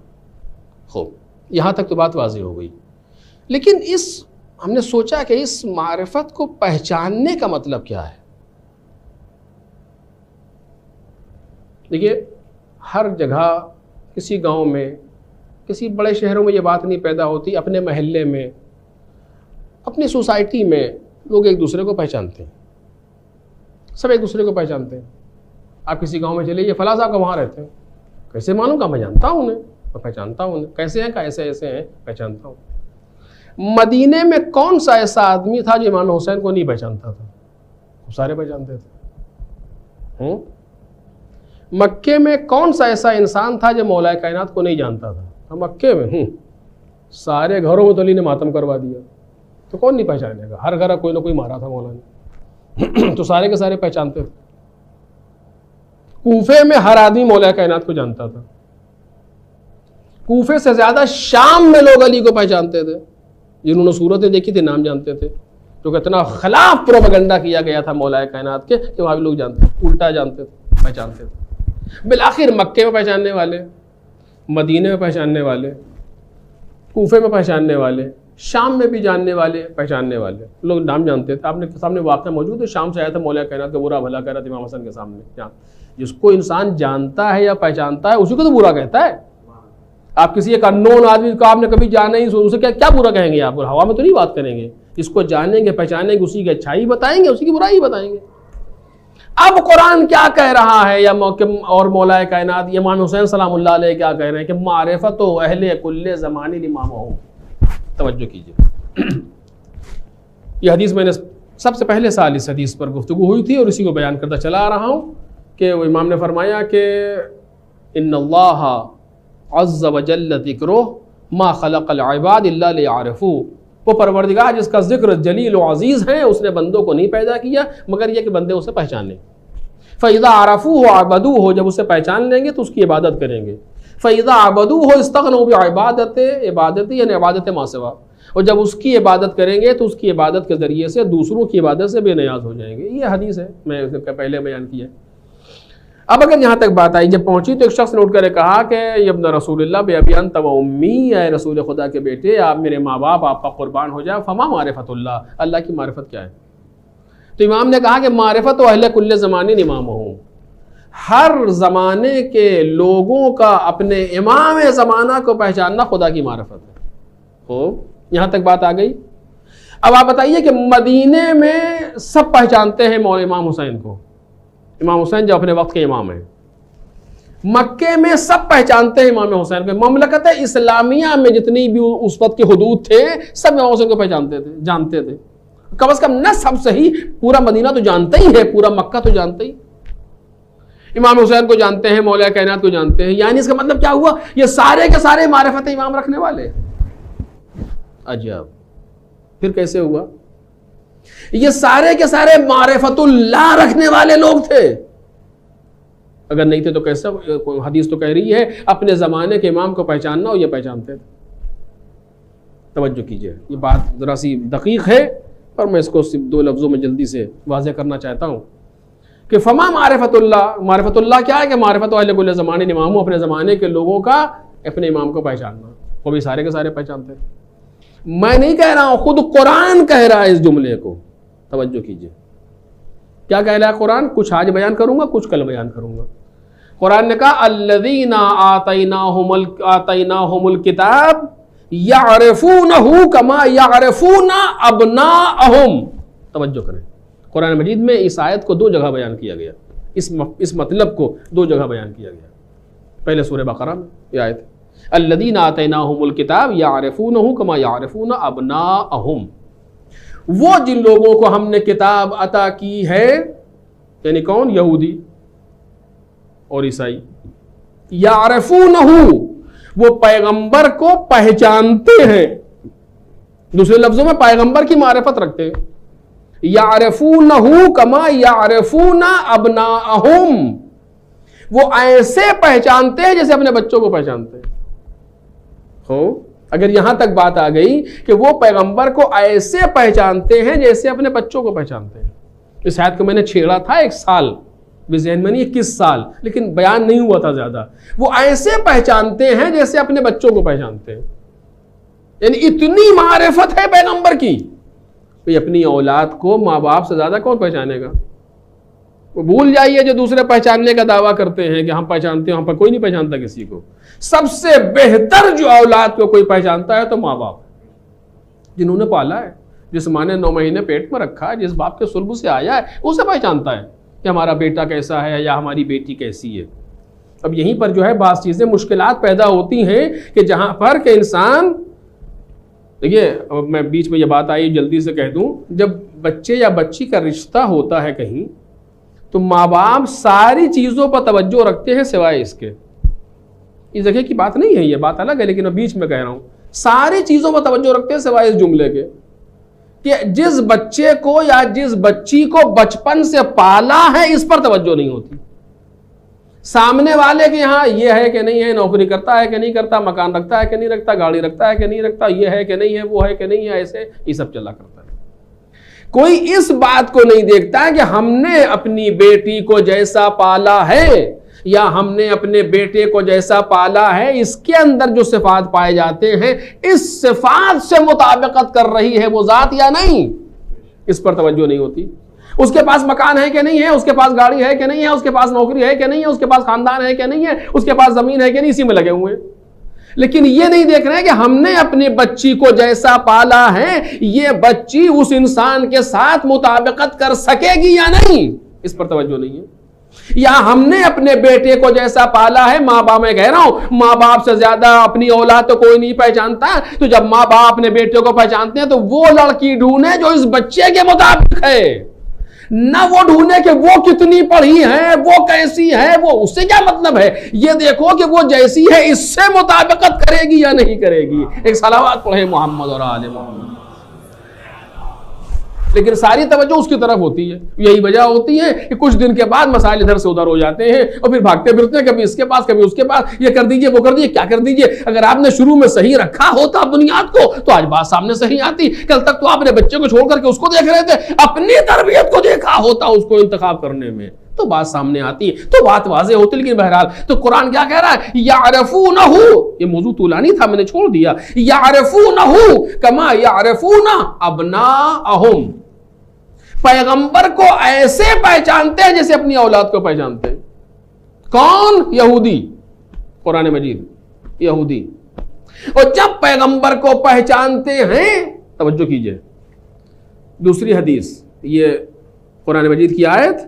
[SPEAKER 1] خوب، یہاں تک تو بات واضح ہو گئی. لیکن ہم نے سوچا کہ اس معرفت کو پہچاننے کا مطلب کیا ہے. دیکھیے، ہر جگہ کسی گاؤں میں، کسی بڑے شہروں میں یہ بات نہیں پیدا ہوتی. اپنے محلے میں، اپنی سوسائٹی میں لوگ ایک دوسرے کو پہچانتے ہیں. سب ایک دوسرے کو پہچانتے ہیں. آپ کسی گاؤں میں چلے، یہ فلاں صاحب کا وہاں رہتے ہیں. کیسے معلوم کا؟ میں جانتا ہوں انہیں، میں پہچانتا ہوں انہیں. کیسے ہیں؟ کا ایسے ہیں، پہچانتا ہوں. مدینے میں کون سا ایسا آدمی تھا جو امام حسین کو نہیں پہچانتا تھا؟ سارے پہچانتے تھے. مکے میں کون سا ایسا انسان تھا جو مولا کائنات کو نہیں جانتا تھا؟ مکے میں سارے گھروں میں تو علی نے ماتم کروا دیا، تو کون نہیں پہچانے گا؟ ہر گھر کوئی نہ کوئی مارا تھا مولا نے. تو سارے کے سارے پہچانتے تھے. کوفے میں ہر آدمی مولا کائنات کو جانتا تھا. کوفے سے زیادہ شام میں لوگ علی کو پہچانتے تھے. جنہوں نے صورتیں دیکھی تھی نام جانتے تھے. جو اتنا خلاف پروپیگنڈا کیا گیا تھا مولا کائنات کے کہ وہاں بھی لوگ جانتے تھے, الٹا جانتے تھے, پہچانتے تھے. بالآخر مکے میں پہچاننے والے, مدینے میں پہچاننے والے, کوفے میں پہچاننے والے, شام میں بھی جاننے والے, پہچاننے والے لوگ نام جانتے تھے. آپ نے سامنے واقعہ موجود ہے, شام سے آیا تھا مولا کائنات کا برا بھلا کہہ رہا تھا امام حسن کے سامنے. جس کو انسان جانتا ہے یا پہچانتا ہے اسی کو تو برا کہتا ہے. آپ کسی ایک اننون آدمی کو آپ نے کبھی جانا ہی, اسے کیا برا کہیں گے آپ؟ ہوا میں تو نہیں بات کریں گے. جس کو جانیں گے پہچانیں گے اسی کی اچھائی بتائیں گے, اسی کی برائی بتائیں گے. اب قرآن کیا کہہ رہا ہے یا اور مولا کائنات امام حسین سلام اللہ علیہ کیا کہہ رہے ہیں کہ معرفت و اہل کل زمان امام ہوں. توجہ کیجیے, یہ حدیث میں نے سب سے پہلے سال اس حدیث پر گفتگو ہوئی تھی اور اسی کو بیان کرتا چلا آ رہا ہوں کہ وہ امام نے فرمایا کہ ان اللہ عز وجل ذکرہ ما خلق العباد الا لیعرفوا. وہ پروردگار جس کا ذکر جلیل و عزیز ہے اس نے بندوں کو نہیں پیدا کیا مگر یہ کہ بندے اسے پہچانیں. فَإِذَا عَرَفُوهُ عَبَدُوهُ, جب اسے پہچان لیں گے تو اس کی عبادت کریں گے. فَإِذَا عَبَدُوهُ اسْتَغْنَوْا بِعِبَادَتِهِ, عبادت ما سوا, اور جب اس کی عبادت کریں گے تو اس کی عبادت کے ذریعے سے دوسروں کی عبادت سے بے نیاز ہو جائیں گے. یہ حدیث ہے, میں اس کا پہلے بیان کیا. اب اگر یہاں تک بات آئی, جب پہنچی تو ایک شخص نے اٹھ کر کہا کہ ابن رسول اللہ بے ابی انت و امی, اے رسول خدا کے بیٹے آپ میرے ماں باپ آپ کا قربان ہو جائے. فما معرفت اللہ, اللہ کی معرفت کیا ہے؟ تو امام نے کہا کہ معرفت و اہل کل زمان امام ہوں, ہر زمانے کے لوگوں کا اپنے امام زمانہ کو پہچاننا خدا کی معرفت ہے. یہاں تک بات آ گئی. اب آپ بتائیے کہ مدینے میں سب پہچانتے ہیں مولا امام حسین کو, امام حسین جو اپنے وقت کے امام ہیں. مکے میں سب پہچانتے ہیں امام حسین کو. مملکت اسلامیہ میں جتنی بھی اس وقت کے حدود تھے سب امام حسین کو پہچانتے تھے, جانتے تھے. کم از کم نہ سب صحیح, پورا مدینہ تو جانتا ہی ہے, پورا مکہ تو جانتا ہی. امام حسین کو جانتے ہیں, مولا کائنات کو جانتے ہیں. یعنی اس کا مطلب کیا ہوا؟ یہ سارے کے سارے معرفت امام رکھنے والے. عجب, پھر کیسے ہوا؟ یہ سارے کے سارے معرفت اللہ رکھنے والے لوگ تھے. اگر نہیں تھے تو کیسے؟ حدیث تو کہہ رہی ہے اپنے زمانے کے امام کو پہچاننا, اور یہ پہچانتے تھے. توجہ کیجئے, یہ بات ذرا سی دقیق ہے پر میں اس کو صرف دو لفظوں میں جلدی سے واضح کرنا چاہتا ہوں کہ فما معرفت اللہ, معرفت اللہ کیا ہے؟ کہ معرفت اہل کل زمان امام, اپنے زمانے کے لوگوں کا اپنے امام کو پہچاننا. وہ بھی سارے کے سارے پہچانتے تھے. میں نہیں کہہ رہا ہوں, خود قرآن کہہ رہا ہے اس جملے کو. توجہ کیجئے, کیا کہہ رہا ہے قرآن؟ کچھ آج بیان کروں گا, کچھ کل بیان کروں گا. قرآن نے کہا الذین آتیناہم الکتاب یعرفونہ کما یعرفون ابناءہم. توجہ کریں, قرآن مجید میں اس آیت کو دو جگہ بیان کیا گیا, اس مطلب کو دو جگہ بیان کیا گیا. پہلے سورہ بقرہ میں یہ آیت ہے الذین آتیناہم الکتاب یعرفونہ کما یعرفون ابناءہم. وہ جن لوگوں کو ہم نے کتاب عطا کی ہے, یعنی کون؟ یہودی اور عیسائی. یعرفونہ, وہ پیغمبر کو پہچانتے ہیں. دوسرے لفظوں میں پیغمبر کی معرفت رکھتے ہیں. یعرفونہ کما یعرفون ابناءہم, وہ ایسے پہچانتے ہیں جیسے اپنے بچوں کو پہچانتے ہیں. اگر یہاں تک بات آ گئی کہ وہ پیغمبر کو ایسے پہچانتے ہیں جیسے اپنے بچوں کو پہچانتے ہیں. اس آیت کو میں نے چھیڑا تھا 1 سال, ذہن میں نہیں 21 سال, لیکن بیان نہیں ہوا تھا زیادہ. وہ ایسے پہچانتے ہیں جیسے اپنے بچوں کو پہچانتے ہیں. یعنی اتنی معرفت ہے پیغمبر کی. اپنی اولاد کو ماں باپ سے زیادہ کون پہچانے گا؟ وہ بھول جائیے جو دوسرے پہچاننے کا دعویٰ کرتے ہیں کہ ہم پہچانتے ہیں, ہم پر کوئی نہیں پہچانتا کسی کو. سب سے بہتر جو اولاد کو کوئی پہچانتا ہے تو ماں باپ, جنہوں نے پالا ہے, جس ماں نے 9 مہینے پیٹ میں رکھا ہے, جس باپ کے سلب سے آیا ہے, اسے پہچانتا ہے کہ ہمارا بیٹا کیسا ہے یا ہماری بیٹی کیسی ہے. اب یہیں پر جو ہے بعض چیزیں مشکلات پیدا ہوتی ہیں کہ جہاں پر کہ انسان, دیکھیے میں بیچ میں یہ بات آئی جلدی سے کہہ دوں, جب بچے یا بچی کا رشتہ ہوتا ہے کہیں تو ماں باپ ساری چیزوں پر توجہ رکھتے ہیں سوائے اس کے. اس جگہ کی بات نہیں ہے, یہ بات الگ ہے, لیکن میں بیچ میں کہہ رہا ہوں ساری چیزوں پر توجہ رکھتے ہیں سوائے اس جملے کے کہ جس بچے کو یا جس بچی کو بچپن سے پالا ہے اس پر توجہ نہیں ہوتی. سامنے والے کے یہاں یہ ہے کہ نہیں ہے, نوکری کرتا ہے کہ نہیں کرتا, مکان رکھتا ہے کہ نہیں رکھتا, گاڑی رکھتا ہے کہ نہیں رکھتا, یہ ہے کہ نہیں ہے, وہ ہے کہ نہیں ہے, ایسے یہ سب چلا کرتا ہے. کوئی اس بات کو نہیں دیکھتا کہ ہم نے اپنی بیٹی کو جیسا پالا ہے یا ہم نے اپنے بیٹے کو جیسا پالا ہے اس کے اندر جو صفات پائے جاتے ہیں اس صفات سے مطابقت کر رہی ہے وہ ذات یا نہیں, اس پر توجہ نہیں ہوتی. اس کے پاس مکان ہے کہ نہیں ہے, اس کے پاس گاڑی ہے کہ نہیں ہے, اس کے پاس نوکری ہے کہ نہیں ہے, اس کے پاس خاندان ہے کہ نہیں ہے, اس کے پاس زمین ہے کہ نہیں, اسی میں لگے ہوئے. لیکن یہ نہیں دیکھ رہے کہ ہم نے اپنی بچی کو جیسا پالا ہے یہ بچی اس انسان کے ساتھ مطابقت کر سکے گی یا نہیں, اس پر توجہ نہیں ہے. یا ہم نے اپنے بیٹے کو جیسا پالا ہے, ماں باپ, میں کہہ رہا ہوں ماں باپ سے زیادہ اپنی اولاد تو کوئی نہیں پہچانتا, تو جب ماں باپ اپنے بیٹے کو پہچانتے ہیں تو وہ لڑکی ڈھونڈے جو اس بچے کے مطابق ہے, نہ وہ ڈھونڈے کہ وہ کتنی پڑھی ہے, وہ کیسی ہے, وہ اس سے کیا مطلب ہے, یہ دیکھو کہ وہ جیسی ہے اس سے مطابقت کرے گی یا نہیں کرے گی. ایک صلوات پڑھے محمد اور آل محمد. لیکن ساری توجہ اس کی طرف ہوتی ہے. یہی وجہ ہوتی ہے کہ کچھ دن کے بعد مسائل ادھر سے ادھر ہو جاتے ہیں اور پھر بھاگتے پھرتے ہیں, کبھی اس کے پاس کبھی اس کے پاس, یہ کر دیجئے وہ کر دیجئے, کیا کر دیجئے. اگر آپ نے شروع میں صحیح رکھا ہوتا بنیاد کو تو آج بات سامنے صحیح آتی. کل تک تو آپ نے بچے کو چھوڑ کر کے اس کو دیکھ رہے تھے, اپنی تربیت کو دیکھا ہوتا اس کو انتخاب کرنے میں تو بات سامنے آتی ہے, تو بات واضح ہوتی. لیکن بہرحال تو قرآن کیا کہہ رہا ہے, یعرفونہ, یہ موضوع طولانی تھا میں نے چھوڑ دیا, یعرفونہ کما یعرفون ابناءہم, پیغمبر کو ایسے پہچانتے ہیں جیسے اپنی اولاد کو پہچانتے ہیں. کون؟ یہودی. قرآن مجید یہودی. اور جب پیغمبر کو پہچانتے ہیں, توجہ کیجئے دوسری حدیث, یہ قرآن مجید کی آیت,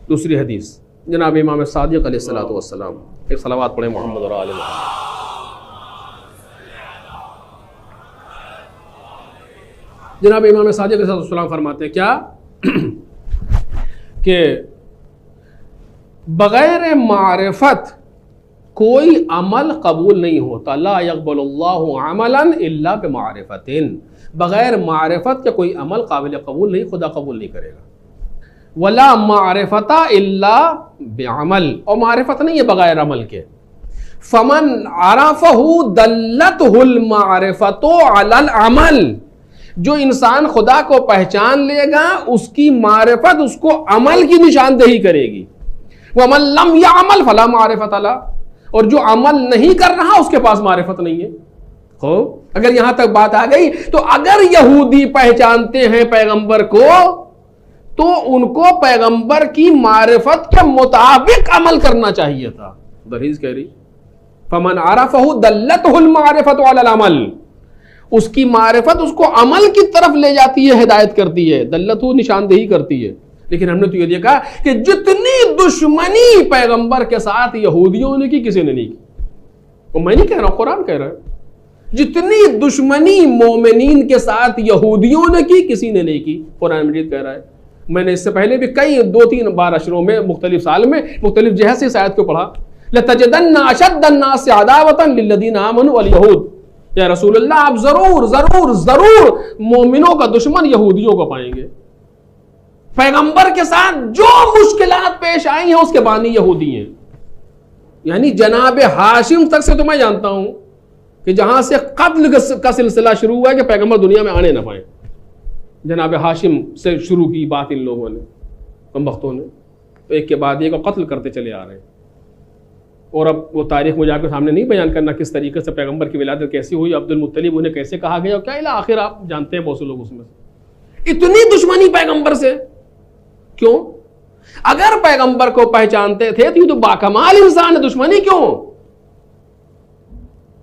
[SPEAKER 1] دوسری حدیث جناب امام صادق علیہ الصلوۃ والسلام, ایک صلوات پڑھیں محمد اور آل محمد. جناب امام صادق علیہ السلام فرماتے ہیں کیا کہ بغیر معرفت کوئی عمل قبول نہیں ہوتا. لا يقبل اللہ عملا الا بمعرفت, بغیر معرفت کے کوئی عمل قابل قبول نہیں, خدا قبول نہیں کرے گا. ولا معرفت الا بعمل, اور معرفت نہیں ہے بغیر عمل کے. فمن عرفہ دلتہ المعرفت علی العمل, جو انسان خدا کو پہچان لے گا اس کی معرفت اس کو عمل کی نشاندہی کرے گی. وَمَن لَمْ يَعْمَلْ فَلَا مَعْرِفَةَ لَهُ, اور جو عمل نہیں کر رہا اس کے پاس معرفت نہیں ہے. اگر یہاں تک بات آ گئی تو اگر یہودی پہچانتے ہیں پیغمبر کو تو ان کو پیغمبر کی معرفت کے مطابق عمل کرنا چاہیے تھا. درحیز کہہ رہی فَمَنْ عَرَفَهُ دَلَّتْهُ الْمَعْرِفَةُ عَلَى الْعَمَلِ, اس کی معرفت اس کو عمل کی طرف لے جاتی ہے, ہدایت کرتی ہے, دلتو نشاندہی کرتی ہے. لیکن ہم نے تو یہ دیکھا کہ جتنی دشمنی پیغمبر کے ساتھ یہودیوں نے کی کسی نے نہیں کی. وہ میں نہیں کہہ رہا ہوں, قرآن کہہ رہا ہے, جتنی دشمنی مومنین کے ساتھ یہودیوں نے کی کسی نے نہیں کی. قرآن مجید کہہ رہا ہے. میں نے اس سے پہلے بھی کئی 2-3 بار اشروں میں مختلف سال میں مختلف جہت سے اس آیت کو پڑھا. لَتَجِدَنَّ أَشَدَّ النَّاسِ عَدَاوَةً لِلَّذِينَ آمَنُوا وَالْيَهُودِ, یا رسول اللہ آپ ضرور ضرور ضرور مومنوں کا دشمن یہودیوں کو پائیں گے. پیغمبر کے ساتھ جو مشکلات پیش آئی ہیں اس کے بانی یہودی ہیں. یعنی جناب ہاشم تک سے تو میں جانتا ہوں کہ جہاں سے قتل کا سلسلہ شروع ہوا ہے کہ پیغمبر دنیا میں آنے نہ پائیں, جناب ہاشم سے شروع کی بات ان لوگوں نے, کمبختوں نے, ایک کے بعد ایک قتل کرتے چلے آ رہے ہیں. اور اب وہ تاریخ مجھے آپ کے سامنے نہیں بیان کرنا کس طریقے سے پیغمبر کی ولادت کیسی ہوئی, عبد المطلب انہیں کیسے کہا گیا اور کیا الی آخر آپ جانتے ہیں. بہت سے لوگ اس میں اتنی دشمنی پیغمبر سے کیوں؟ اگر پیغمبر کو پہچانتے تھے تو یہ تو باکمال انسان ہے, دشمنی کیوں؟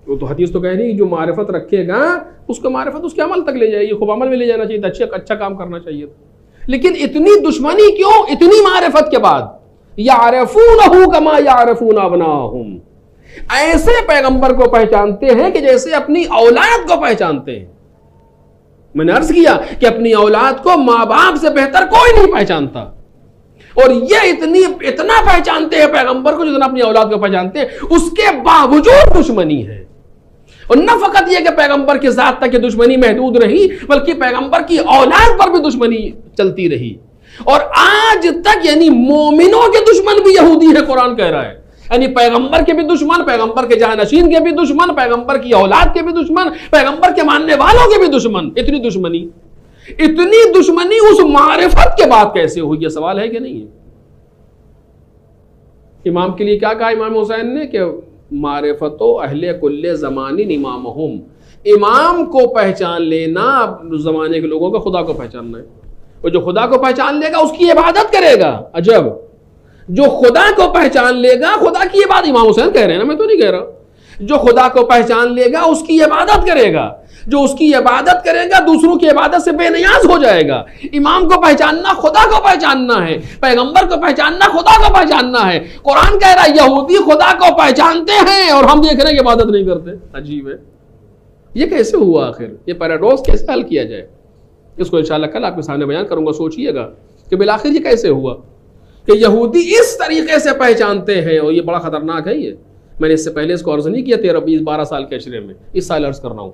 [SPEAKER 1] وہ تو حدیث تو کہہ رہی جو معرفت رکھے گا اس کو معرفت اس کے عمل تک لے جائے گی, خوب عمل میں لے جانا چاہیے تھا, اچھا کام کرنا چاہیے تھا. لیکن اتنی دشمنی کیوں اتنی معرفت کے بعد؟ یعرفونہ کما یعرفون ابناءہم, ایسے پیغمبر کو پہچانتے ہیں کہ جیسے اپنی اولاد کو پہچانتے ہیں. میں نے عرض کیا کہ اپنی اولاد کو ماں باپ سے بہتر کوئی نہیں پہچانتا, اور یہ اتنا پہچانتے ہیں پیغمبر کو جتنا اپنی اولاد کو پہچانتے ہیں. اس کے باوجود دشمنی ہے, اور نہ فقط یہ کہ پیغمبر کی ذات تک یہ دشمنی محدود رہی، بلکہ پیغمبر کی اولاد پر بھی دشمنی چلتی رہی، اور آج تک یعنی مومنوں کے دشمن بھی یہودی ہے، قرآن کہہ رہا ہے، یعنی پیغمبر کے بھی دشمن، پیغمبر کے جانشین کے بھی دشمن، پیغمبر کی اولاد کے بھی دشمن، پیغمبر کے ماننے والوں کے بھی دشمن۔ اتنی دشمنی اس معرفت کے بعد کیسے ہوئی، یہ سوال ہے کہ نہیں ہے؟ امام کے لیے کیا کہا امام حسین نے کہ معرفت و اہل کل زمانی امامہم، امام کو پہچان لینا زمانے کے لوگوں کا خدا کو پہچاننا ہے، اور جو خدا کو پہچان لے گا اس کی عبادت کرے گا۔ عجب، جو خدا کو پہچان لے گا، خدا کی عبادت، امام حسین کہہ رہے ہیں نا، میں تو نہیں کہہ رہا، جو خدا کو پہچان لے گا اس کی عبادت کرے گا، جو اس کی عبادت کرے گا دوسروں کی عبادت سے بے نیاز ہو جائے گا۔ امام کو پہچاننا خدا کو پہچاننا ہے، پیغمبر کو پہچاننا خدا کو پہچاننا ہے۔ قرآن کہہ رہا ہے یہودی خدا کو پہچانتے ہیں اور ہم دیکھ رہے ہیں کہ عبادت نہیں کرتے۔ عجیب ہے، یہ کیسے ہوا آخر؟ یہ پیراڈوکس کیسے حل کیا جائے؟ اس کو انشاءاللہ کل آپ کے سامنے بیان کروں گا، سوچئے گا کہ بالآخر یہ کیسے ہوا کہ یہودی اس طریقے سے پہچانتے ہیں، اور یہ بڑا خطرناک ہے۔ یہ میں نے اس سے پہلے اس کو عرض نہیں کیا 13-12 سال کے عشرے میں، اس سال عرض کر رہا ہوں،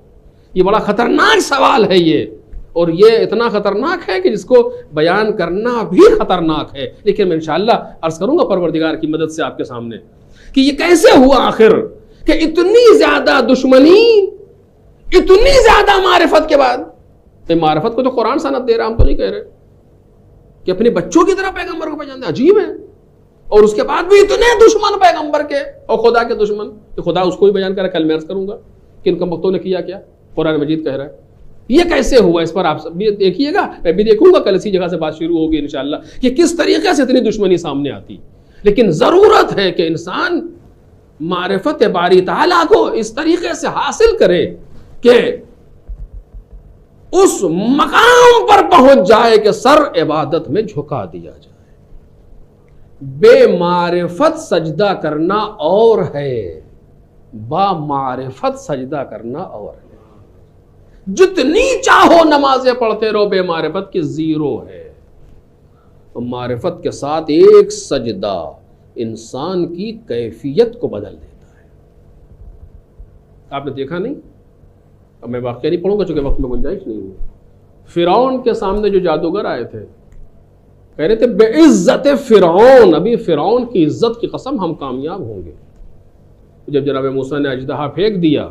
[SPEAKER 1] یہ بڑا خطرناک سوال ہے یہ، اور یہ اتنا خطرناک ہے کہ جس کو بیان کرنا بھی خطرناک ہے، لیکن میں انشاءاللہ عرض کروں گا پروردگار کی مدد سے آپ کے سامنے کہ یہ کیسے ہوا آخر کہ اتنی زیادہ دشمنی، اتنی زیادہ معرفت کے بعد۔ معرفت کو تو قرآن سند دے رہا، ہم تو نہیں کہہ رہے کہ اپنے بچوں کی طرح پیغمبر کو پہچانتے، عجیب ہے، اور اس کے بعد بھی اتنے دشمن پیغمبر کے اور خدا کے دشمن، کہ خدا اس کو بھی بیان کرا، کل میں عرض کروں گا کہ ان کمبختوں نے کیا کیا، قرآن مجید کہہ رہا ہے۔ یہ کیسے ہوا، اس پر آپ سب بھی دیکھیے گا، میں بھی دیکھوں گا، کل اسی جگہ سے بات شروع ہوگی انشاءاللہ کہ کس طریقے سے اتنی دشمنی سامنے آتی۔ لیکن ضرورت ہے کہ انسان معرفت باری تعالیٰ کو اس طریقے سے حاصل کرے کہ اس مقام پر پہنچ جائے کہ سر عبادت میں جھکا دیا جائے۔ بے معرفت سجدہ کرنا اور ہے، با معرفت سجدہ کرنا اور ہے۔ جتنی چاہو نمازیں پڑھتے رہو، بے معرفت کی زیرو ہے۔ معرفت کے ساتھ ایک سجدہ انسان کی کیفیت کو بدل دیتا ہے۔ آپ نے دیکھا نہیں؟ اب میں واقعہ نہیں پڑھوں گا چونکہ وقت میں گنجائش نہیں ہوئی۔ فرعون کے سامنے جو جادوگر آئے تھے، کہہ رہے تھے بے عزت فرعون، ابھی فرعون کی عزت کی قسم ہم کامیاب ہوں گے۔ جب جناب موسیٰ نے اژدہا پھینک دیا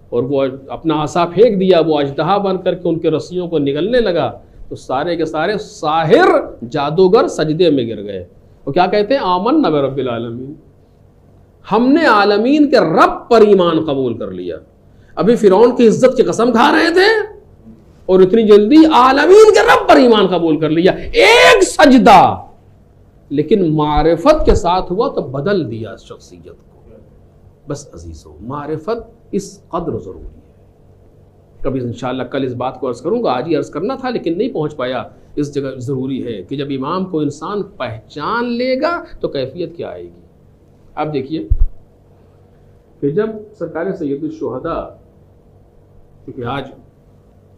[SPEAKER 1] اور وہ اپنا عصا پھینک دیا، وہ اژدہا بن کر کے ان کے رسیوں کو نگلنے لگا، تو سارے کے سارے ساحر جادوگر سجدے میں گر گئے۔ وہ کیا کہتے ہیں؟ آمنا برب العالمین، ہم نے عالمین کے رب پر ایمان قبول کر لیا۔ ابھی فرعون کی عزت کی قسم کھا رہے تھے اور اتنی جلدی عالمین کے رب پر ایمان قبول کر لیا۔ ایک سجدہ لیکن معرفت کے ساتھ ہوا تو بدل دیا شخصیت کو۔ بس عزیزو، معرفت اس قدر ضروری ہے۔ کبھی انشاءاللہ کل اس بات کو عرض کروں گا، آج ہی عرض کرنا تھا لیکن نہیں پہنچ پایا۔ اس جگہ ضروری ہے کہ جب امام کو انسان پہچان لے گا تو کیفیت کیا آئے گی۔ آپ دیکھیے کہ جب سرکار سید الشہداء، کیونکہ آج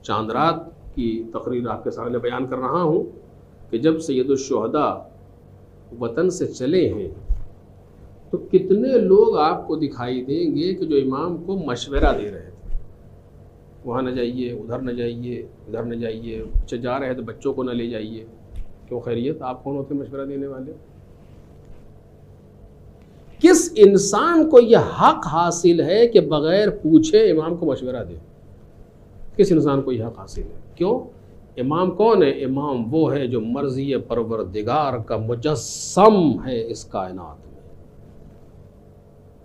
[SPEAKER 1] چاند رات کی تقریر آپ کے سامنے بیان کر رہا ہوں، کہ جب سید الشہداء وطن سے چلے ہیں تو کتنے لوگ آپ کو دکھائی دیں گے کہ جو امام کو مشورہ دے رہے تھے، وہاں نہ جائیے، ادھر نہ جائیے، ادھر نہ جائیے، اچھا جا رہے ہیں تو بچوں کو نہ لے جائیے۔ کیوں خیریت؟ آپ کون ہوتے مشورہ دینے والے؟ کس انسان کو یہ حق حاصل ہے کہ بغیر پوچھے امام کو مشورہ دے؟ کس انسان کو یہ حق حاصل ہے؟ کیوں؟ امام کون ہے؟ امام وہ ہے جو مرضی پروردگار کا مجسم ہے اس کائنات میں۔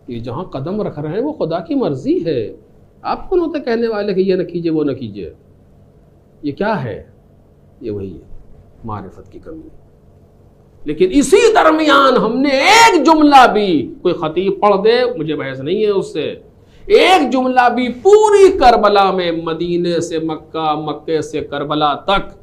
[SPEAKER 1] یہ جہاں قدم رکھ رہے ہیں وہ خدا کی مرضی ہے۔ آپ کون ہوتے کہنے والے کہ یہ نہ کیجئے وہ نہ کیجئے؟ یہ کیا ہے؟ یہ وہی ہے معرفت کی کمی۔ لیکن اسی درمیان ہم نے ایک جملہ بھی، کوئی خطیب پڑھ دے، مجھے بحث نہیں ہے اس سے، ایک جملہ بھی پوری کربلا میں، مدینے سے مکہ، مکے سے کربلا تک،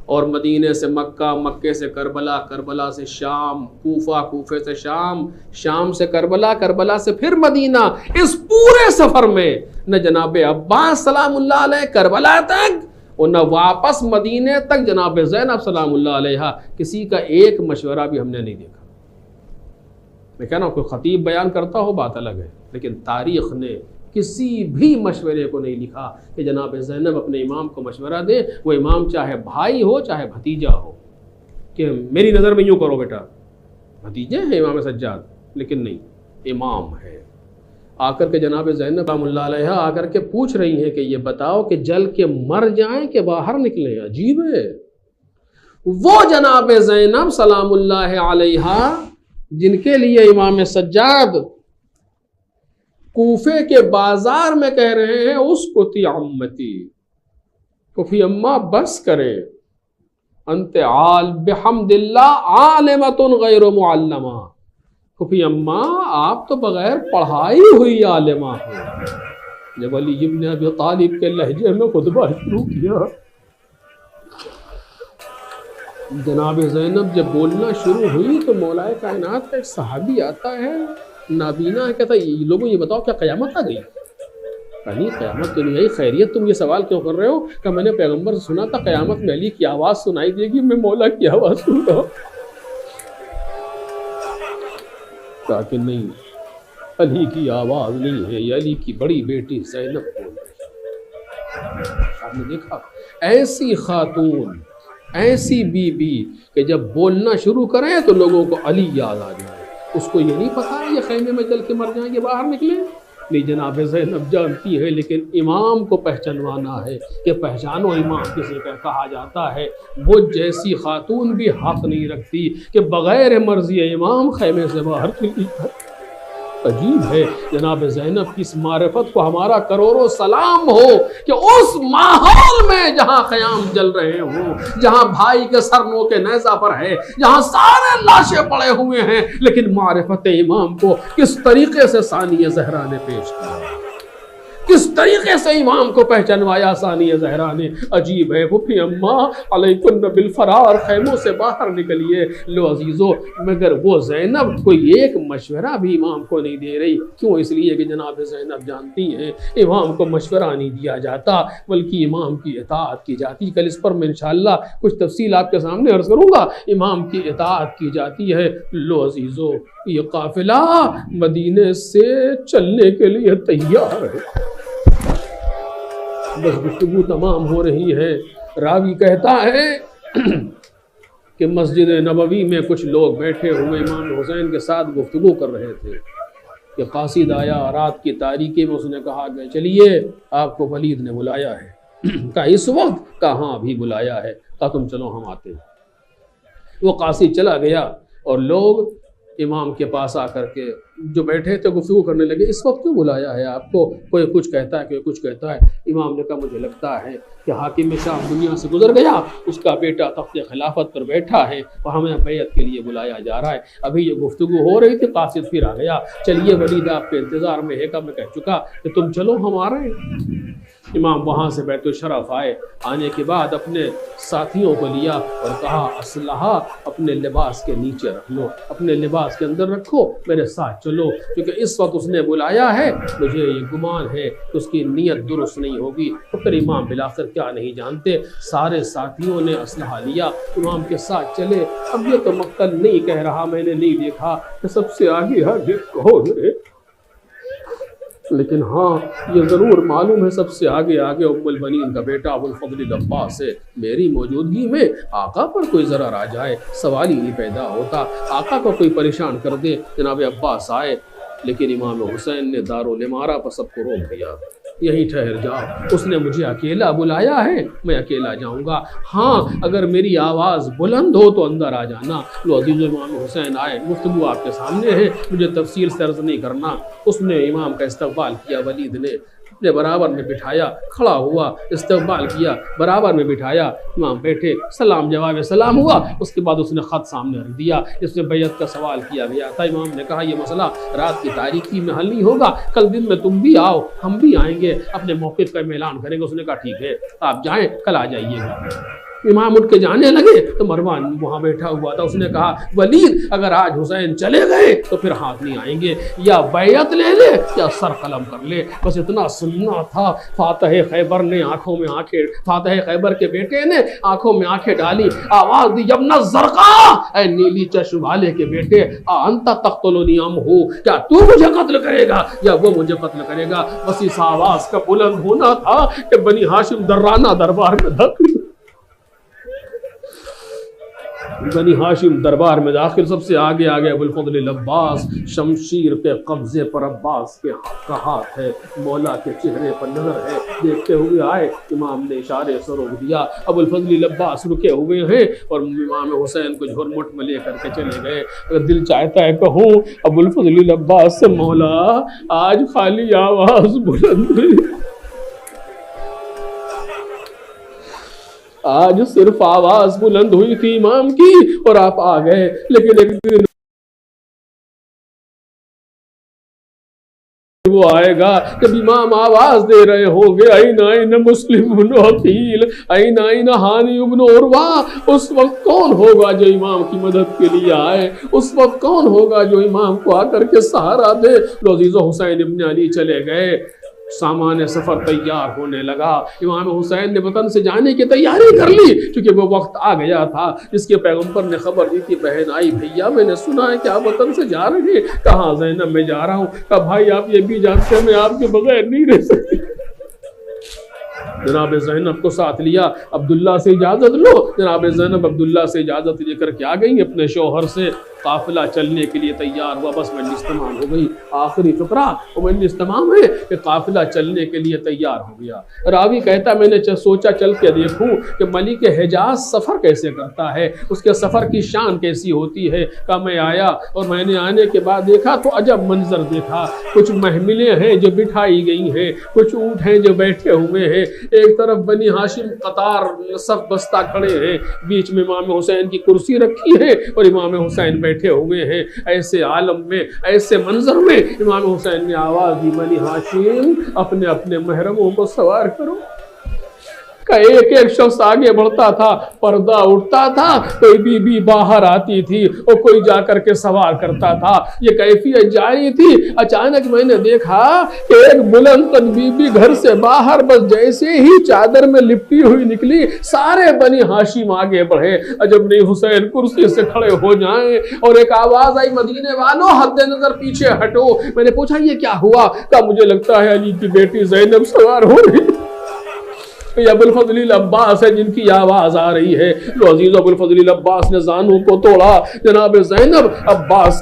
[SPEAKER 1] اور مدینے سے مکہ، مکے سے کربلا، کربلا سے شام، کوفہ، کوفے سے شام، شام سے کربلا، کربلا سے پھر مدینہ، اس پورے سفر میں نہ جناب عباس سلام اللہ علیہ کربلا تک اور نہ واپس مدینے تک جناب زینب سلام اللہ علیہ کسی کا ایک مشورہ بھی ہم نے نہیں دیکھا۔ میں کہنا کوئی خطیب بیان کرتا ہو بات الگ ہے، لیکن تاریخ نے کسی بھی مشورے کو نہیں لکھا کہ جناب زینب اپنے امام کو مشورہ دیں. وہ امام چاہے بھائی ہو چاہے بھتیجا ہو کہ میری نظر میں یوں کرو بیٹا. بھتیجے ہیں امام سجاد لیکن نہیں، امام ہے. آ کر کے جناب زینب رحمۃ اللہ علیہ آ کر کے پوچھ رہی ہیں کہ یہ بتاؤ کہ جل کے مر جائیں کہ باہر نکلیں. عجیب ہے. وہ جناب زینب سلام اللہ علیہا جن کے لیے امام سجاد کوفے کے بازار میں کہہ رہے ہیں اسکتی عمتی، کفی اماں بس کرے، انت عال بحمد اللہ عالمۃ غیر معلمہ. کفی اماں آپ تو بغیر پڑھائی ہوئی عالمہ ہیں. جب علی ابن ابی طالب کے لہجے میں خطبہ شروع کیا، جناب زینب جب بولنا شروع ہوئی تو مولا کائنات کا ایک صحابی آتا ہے نابینا ہے، کہتا ہے لوگوں یہ بتاؤ کیا قیامت آ گئی؟ نہیں قیامت تو نہیں آئی. خیریت تم یہ سوال کیوں کر رہے ہو؟ کہ میں نے پیغمبر سے سنا تھا قیامت میں علی کی آواز سنائی دے گی، میں مولا کی آواز سن رہا ہوں. کہا کہ نہیں، علی کی آواز نہیں ہے، یہ علی کی بڑی بیٹی زینب بول رہی ہے. آپ نے دیکھا ایسی خاتون، ایسی بی بی کہ جب بولنا شروع کریں تو لوگوں کو علی یاد آ جائے. اس کو یہ نہیں پتا ہے یہ خیمے میں جل کے مر جائیں گے باہر نکلیں. نہیں، جناب زینب جانتی ہے لیکن امام کو پہچانوانا ہے کہ پہچانو امام کسے کہا جاتا ہے. وہ جیسی خاتون بھی حق نہیں رکھتی کہ بغیر مرضی امام خیمے سے باہر چلی جائے. عجیب ہے جناب زینب کی اس معرفت کو ہمارا کروڑوں سلام ہو کہ اس ماحول میں جہاں خیام جل رہے ہوں، جہاں بھائی کے سر نو کے نیزہ پر ہے، جہاں سارے لاشیں پڑے ہوئے ہیں، لیکن معرفت امام کو کس طریقے سے ثانیہ زہرا نے پیش کیا، کس طریقے سے امام کو پہچانوایا ثانیہ زہرا نے. عجیب ہے. پھپھی اماں علیکن بالفرار، خیموں سے باہر نکلیے. لو عزیزو، مگر وہ زینب کوئی ایک مشورہ بھی امام کو نہیں دے رہی. کیوں؟ اس لیے کہ جناب زینب جانتی ہیں امام کو مشورہ نہیں دیا جاتا بلکہ امام کی اطاعت کی جاتی. کل اس پر میں انشاءاللہ کچھ تفصیل آپ کے سامنے عرض کروں گا. امام کی اطاعت کی جاتی ہے. لو عزیزو، یہ قافلہ مدینے سے چلنے کے لیے تیار ہے. بس گفتگو تمام ہو رہی ہے. راوی کہتا ہے کہ مسجد نبوی میں کچھ لوگ بیٹھے ہوئے امام حسین کے ساتھ گفتگو کر رہے تھے کہ قاصد آیا. رات کی تاریکی میں اس نے کہا کہ چلیے آپ کو ولید نے بلایا ہے. کہا اس وقت؟ کہا ہاں ابھی بلایا ہے. کہا تم چلو ہم آتے ہیں. وہ قاصد چلا گیا اور لوگ امام کے پاس آ کر کے جو بیٹھے تھے گفتگو کرنے لگے. اس وقت کیوں بلایا ہے آپ کو؟ کوئی کچھ کہتا ہے، کوئی کچھ کہتا ہے. امام نے کہا مجھے لگتا ہے کہ حاکم شام دنیا سے گزر گیا، اس کا بیٹا تخت خلافت پر بیٹھا ہے اور ہمیں بیعت کے لیے بلایا جا رہا ہے. ابھی یہ گفتگو ہو رہی تھی، قاصد پھر آ گیا. چلیے ولید آپ کے انتظار میں ہے. میں کہہ چکا کہ تم چلو ہم آ رہے ہیں. امام وہاں سے بیت الشرف آئے. آنے کے بعد اپنے ساتھیوں کو لیا اور کہا اسلحہ اپنے لباس کے نیچے رکھ لو، اپنے لباس کے اندر رکھو، میرے ساتھ چلو، کیونکہ اس وقت اس نے بلایا ہے. مجھے یہ گمان ہے کہ اس کی نیت درست نہیں ہوگی. تو پھر امام بلاخر کیا نہیں جانتے، سارے ساتھیوں نے اسلحہ لیا، امام کے ساتھ چلے. اب یہ تو مقتل نہیں کہہ رہا، میں نے نہیں دیکھا کہ سب سے آگے آگے کون ہے، لیکن ہاں یہ ضرور معلوم ہے سب سے آگے آگے ام البنین کا بیٹا ابو الفضل العباس ہے. میری موجودگی میں آقا پر کوئی ضرر آ جائے سوال ہی نہیں پیدا ہوتا، آقا کو کوئی پریشان کر دے. جناب عباس آئے لیکن امام حسین نے دارالامارہ پر سب کو روک دیا. یہیں ٹھہر جاؤ، اس نے مجھے اکیلا بلایا ہے، میں اکیلا جاؤں گا. ہاں اگر میری آواز بلند ہو تو اندر آ جانا. لو عزیز امام حسین آئے، گفتگو آپ کے سامنے ہے، مجھے تفصیل سے عرض نہیں کرنا. اس نے امام کا استقبال کیا، ولید نے اپنے برابر میں بٹھایا، کھڑا ہوا، استقبال کیا، برابر میں بٹھایا. امام بیٹھے، سلام جواب سلام ہوا. اس کے بعد اس نے خط سامنے رکھ دیا جس میں بیعت کا سوال کیا گیا تھا. امام نے کہا یہ مسئلہ رات کی تاریکی میں حل نہیں ہوگا، کل دن میں تم بھی آؤ، ہم بھی آئیں گے، اپنے موقف کا اعلان کریں گے. اس نے کہا ٹھیک ہے آپ جائیں، کل آ جائیے گا. امام اٹھ کے جانے لگے تو مروان وہاں بیٹھا ہوا تھا، اس نے کہا ولید اگر آج حسین چلے گئے تو پھر ہاتھ نہیں آئیں گے، یا بیعت لے لے یا سر قلم کر لے، بس اتنا سننا تھا۔ فاتح خیبر نے آنکھوں میں آنکھیں، فاتح خیبر کے بیٹے نے آنکھوں میں آنکھیں ڈالی، آواز دی یبن الزرقاء، اے نیلی چشم والے کے بیٹے، انت تقتلنی ام ہو، کیا تو مجھے قتل کرے گا یا وہ مجھے قتل کرے گا؟ بس اس آواز کا بلند ہونا تھا کہ بنی ہاشم درانہ دربار میں داخل، بنی ہاشم دربار میں داخل، سب سے آگے آگے ابوالفضل العباس، شمشیر پہ قبضے پر عباس کے کا ہاتھ ہے، مولا کے چہرے پر نظر ہے، دیکھتے ہوئے آئے، امام نے اشارے سے روک دیا، ابوالفضل العباس رکے ہوئے ہیں اور امام حسین کو جھرمٹ میں لے کر کے چلے گئے۔ اگر دل چاہتا ہے کہوں ابوالفضل العباس سے، مولا آج خالی آواز بلند ہوئی، آج صرف آواز بلند ہوئی تھی امام کی اور آپ آ گئے، لیکن ایک دن وہ آئے گا جب امام آواز دے رہے ہوں گے این این مسلم بن عقیل، این این ہانی بن عروہ، اس وقت کون ہوگا جو امام کی مدد کے لیے آئے؟ اس وقت کون ہوگا جو امام کو آ کر کے سہارا دے؟ لو عزیزو حسین ابن علی چلے گئے، سامان سفر تیار ہونے لگا، امام حسین نے وطن سے جانے کی تیاری کر لی کیونکہ وہ وقت آ گیا تھا جس کے پیغمبر نے خبر دی تھی، بہن آئی بھیا میں نے سنا ہے کہ آپ وطن سے جا رہے ہیں، کہاں زینب میں جا رہا ہوں، کہا بھائی آپ یہ بھی جانتے ہیں میں آپ کے بغیر نہیں رہ سکتی، جناب زینب کو ساتھ لیا، عبداللہ سے اجازت لو، جناب زینب عبداللہ سے اجازت لے کر کے آ گئی اپنے شوہر سے، قافلہ چلنے کے لیے تیار ہوا، بس مجلس تمام ہو گئی، آخری فقرہ وہ مجلس تمام ہے کہ قافلہ چلنے کے لیے تیار ہو گیا۔ راوی کہتا میں نے سوچا چل کے دیکھوں کہ ملک حجاز سفر کیسے کرتا ہے، اس کے سفر کی شان کیسی ہوتی ہے، کہ میں آیا اور میں نے آنے کے بعد دیکھا تو عجب منظر دیکھا، کچھ محملیں ہیں جو بٹھائی گئی ہیں، کچھ اونٹ ہیں جو بیٹھے ہوئے ہیں، ایک طرف بنی ہاشم قطار صف بستہ کھڑے ہیں، بیچ میں امام حسین کی کرسی رکھی ہے اور امام حسین بیٹھے ہوئے ہیں، ایسے عالم میں ایسے منظر میں امام حسین نے آواز دی بنی ہاشم اپنے اپنے محرموں کو سوار کرو، کا ایک ایک شخص آگے بڑھتا تھا، پردہ اٹھتا تھا، کوئی بی بی باہر آتی تھی اور کوئی جا کر کے سوار کرتا تھا، یہ کیفیت جاری تھی۔ اچانک میں نے دیکھا کہ ایک بلند قد بی بی گھر سے باہر بس جیسے ہی چادر میں لپٹی ہوئی نکلی، سارے بنی ہاشم آگے بڑھے، عجب نہیں حسین کرسی سے کھڑے ہو جائیں، اور ایک آواز آئی مدینے والوں حد نظر پیچھے ہٹو۔ میں نے پوچھا یہ کیا ہوا؟ کہا مجھے لگتا ہے علی کی بیٹی زینب سوار ہو رہی، یہ ابوالفضل العباس ہے جن کی آواز آ رہی ہے۔ لو عزیز ابوالفضل العباس نے زانوں کو توڑا، جناب زینب عباس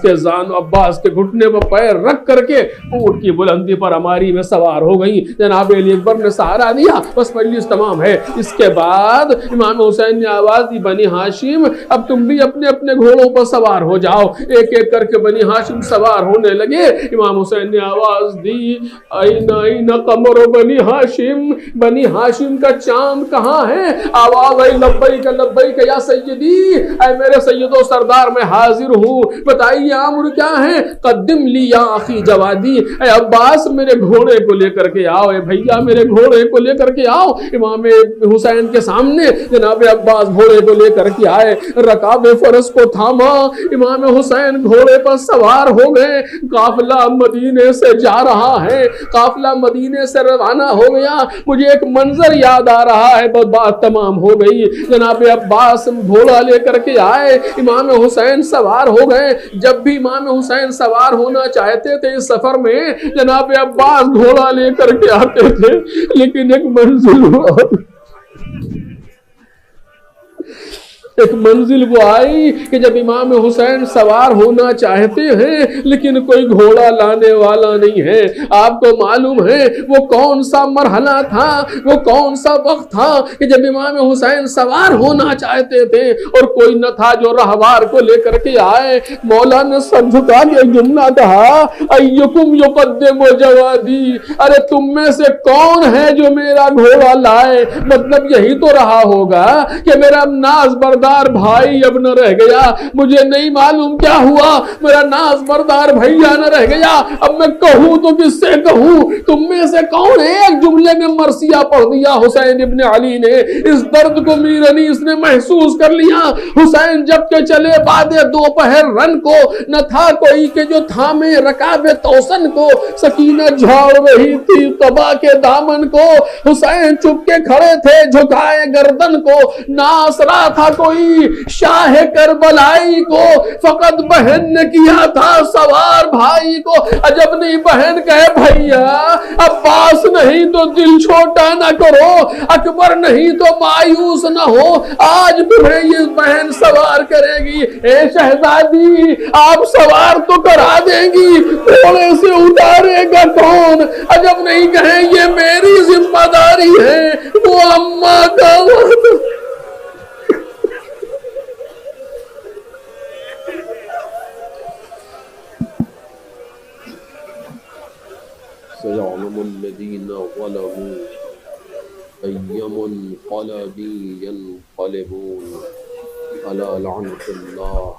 [SPEAKER 1] کے گھٹنے پر پیر رکھ کر کے اونٹ کی بلندی پر ہماری میں سوار ہو گئی، جناب علی اکبر نے سہارا دیا، بس مجلس تمام ہے۔ اس کے بعد امام حسین نے آواز دی بنی ہاشم اب تم بھی اپنے اپنے گھوڑوں پر سوار ہو جاؤ، ایک ایک کر کے بنی ہاشم سوار ہونے لگے۔ امام حسین نے آواز دی این این قمر بنی ہاشم، بنی ہاشم کا چاند کہاں ہے؟ آواز آئی لبیک لبیک یا سیدی، اے میرے سید و سردار میں حاضر ہوں، بتائیے امر کیا ہے؟ قدم لی یا اخی جوادی، اے عباس میرے گھوڑے کو لے کر کے آؤ، اے بھیا میرے گھوڑے کو لے کر کے آؤ۔ امام حسین کے سامنے جناب عباس گھوڑے کو لے کر کے آئے، رکاب فرس کو تھاما، امام حسین گھوڑے پر سوار ہو گئے، قافلہ مدینے سے جا رہا ہے، قافلہ مدینے سے روانہ ہو گیا۔ مجھے ایک منظر یاد آ رہا ہے، بس بات تمام ہو گئی، جناب عباس گھوڑا لے کر کے آئے، امام حسین سوار ہو گئے۔ جب بھی امام حسین سوار ہونا چاہتے تھے اس سفر میں، جناب عباس گھوڑا لے کر کے آتے تھے، لیکن ایک منزل وہ آئی کہ جب امام حسین سوار ہونا چاہتے ہیں لیکن کوئی گھوڑا لانے والا نہیں ہے۔ آپ کو معلوم ہے وہ کون سا مرحلہ تھا، وہ کون سا وقت تھا کہ جب امام حسین سوار ہونا چاہتے تھے اور کوئی نہ تھا جو رہوار کو لے کر کے آئے۔ مولا نے سر جھکا کے جملہ کہا ایکم یقدم جوادی، ارے تم میں سے کون ہے جو میرا گھوڑا لائے؟ مطلب یہی تو رہا ہوگا کہ میرا ناز بردار سوار بھائی اب نہ رہ گیا، مجھے نہیں معلوم کیا ہوا، میرا ناز بردار بھیا نہ رہ گیا، اب میں کہوں تو کس سے کہوں؟ تم میں سے کون ایک جملے میں مرثیہ پڑھ دیا حسین ابن علی نے۔ اس درد کو میر انیس نے محسوس کر لیا۔ حسین جب کے چلے بعد دوپہر رن کو، نہ تھا کوئی کہ جو تھامے رکاب توسن کو، سکینہ جھاڑ رہی تھی قبا کے دامن کو، حسین چپ کے کھڑے تھے جھکائے گردن کو، نہ آسرا تھا کوئی شاہ کربلائی کو، فقط بہن نے کیا تھا سوار بھائی کو۔ عجب نہیں بہن کہے بھیا عباس نہیں تو دل چھوٹا نہ کرو، اکبر نہیں تو مایوس نہ ہو، آج تمہیں یہ بہن سوار کرے گی۔ اے شہزادی آپ سوار تو کرا دیں گی، تھوڑے سے اتارے گا کون؟ عجب نہیں کہیں یہ میری ذمہ داری ہے، وہ اماں کا سيعلم الذين ظلموا أي منقلب ينقلبون ألا لعنة الله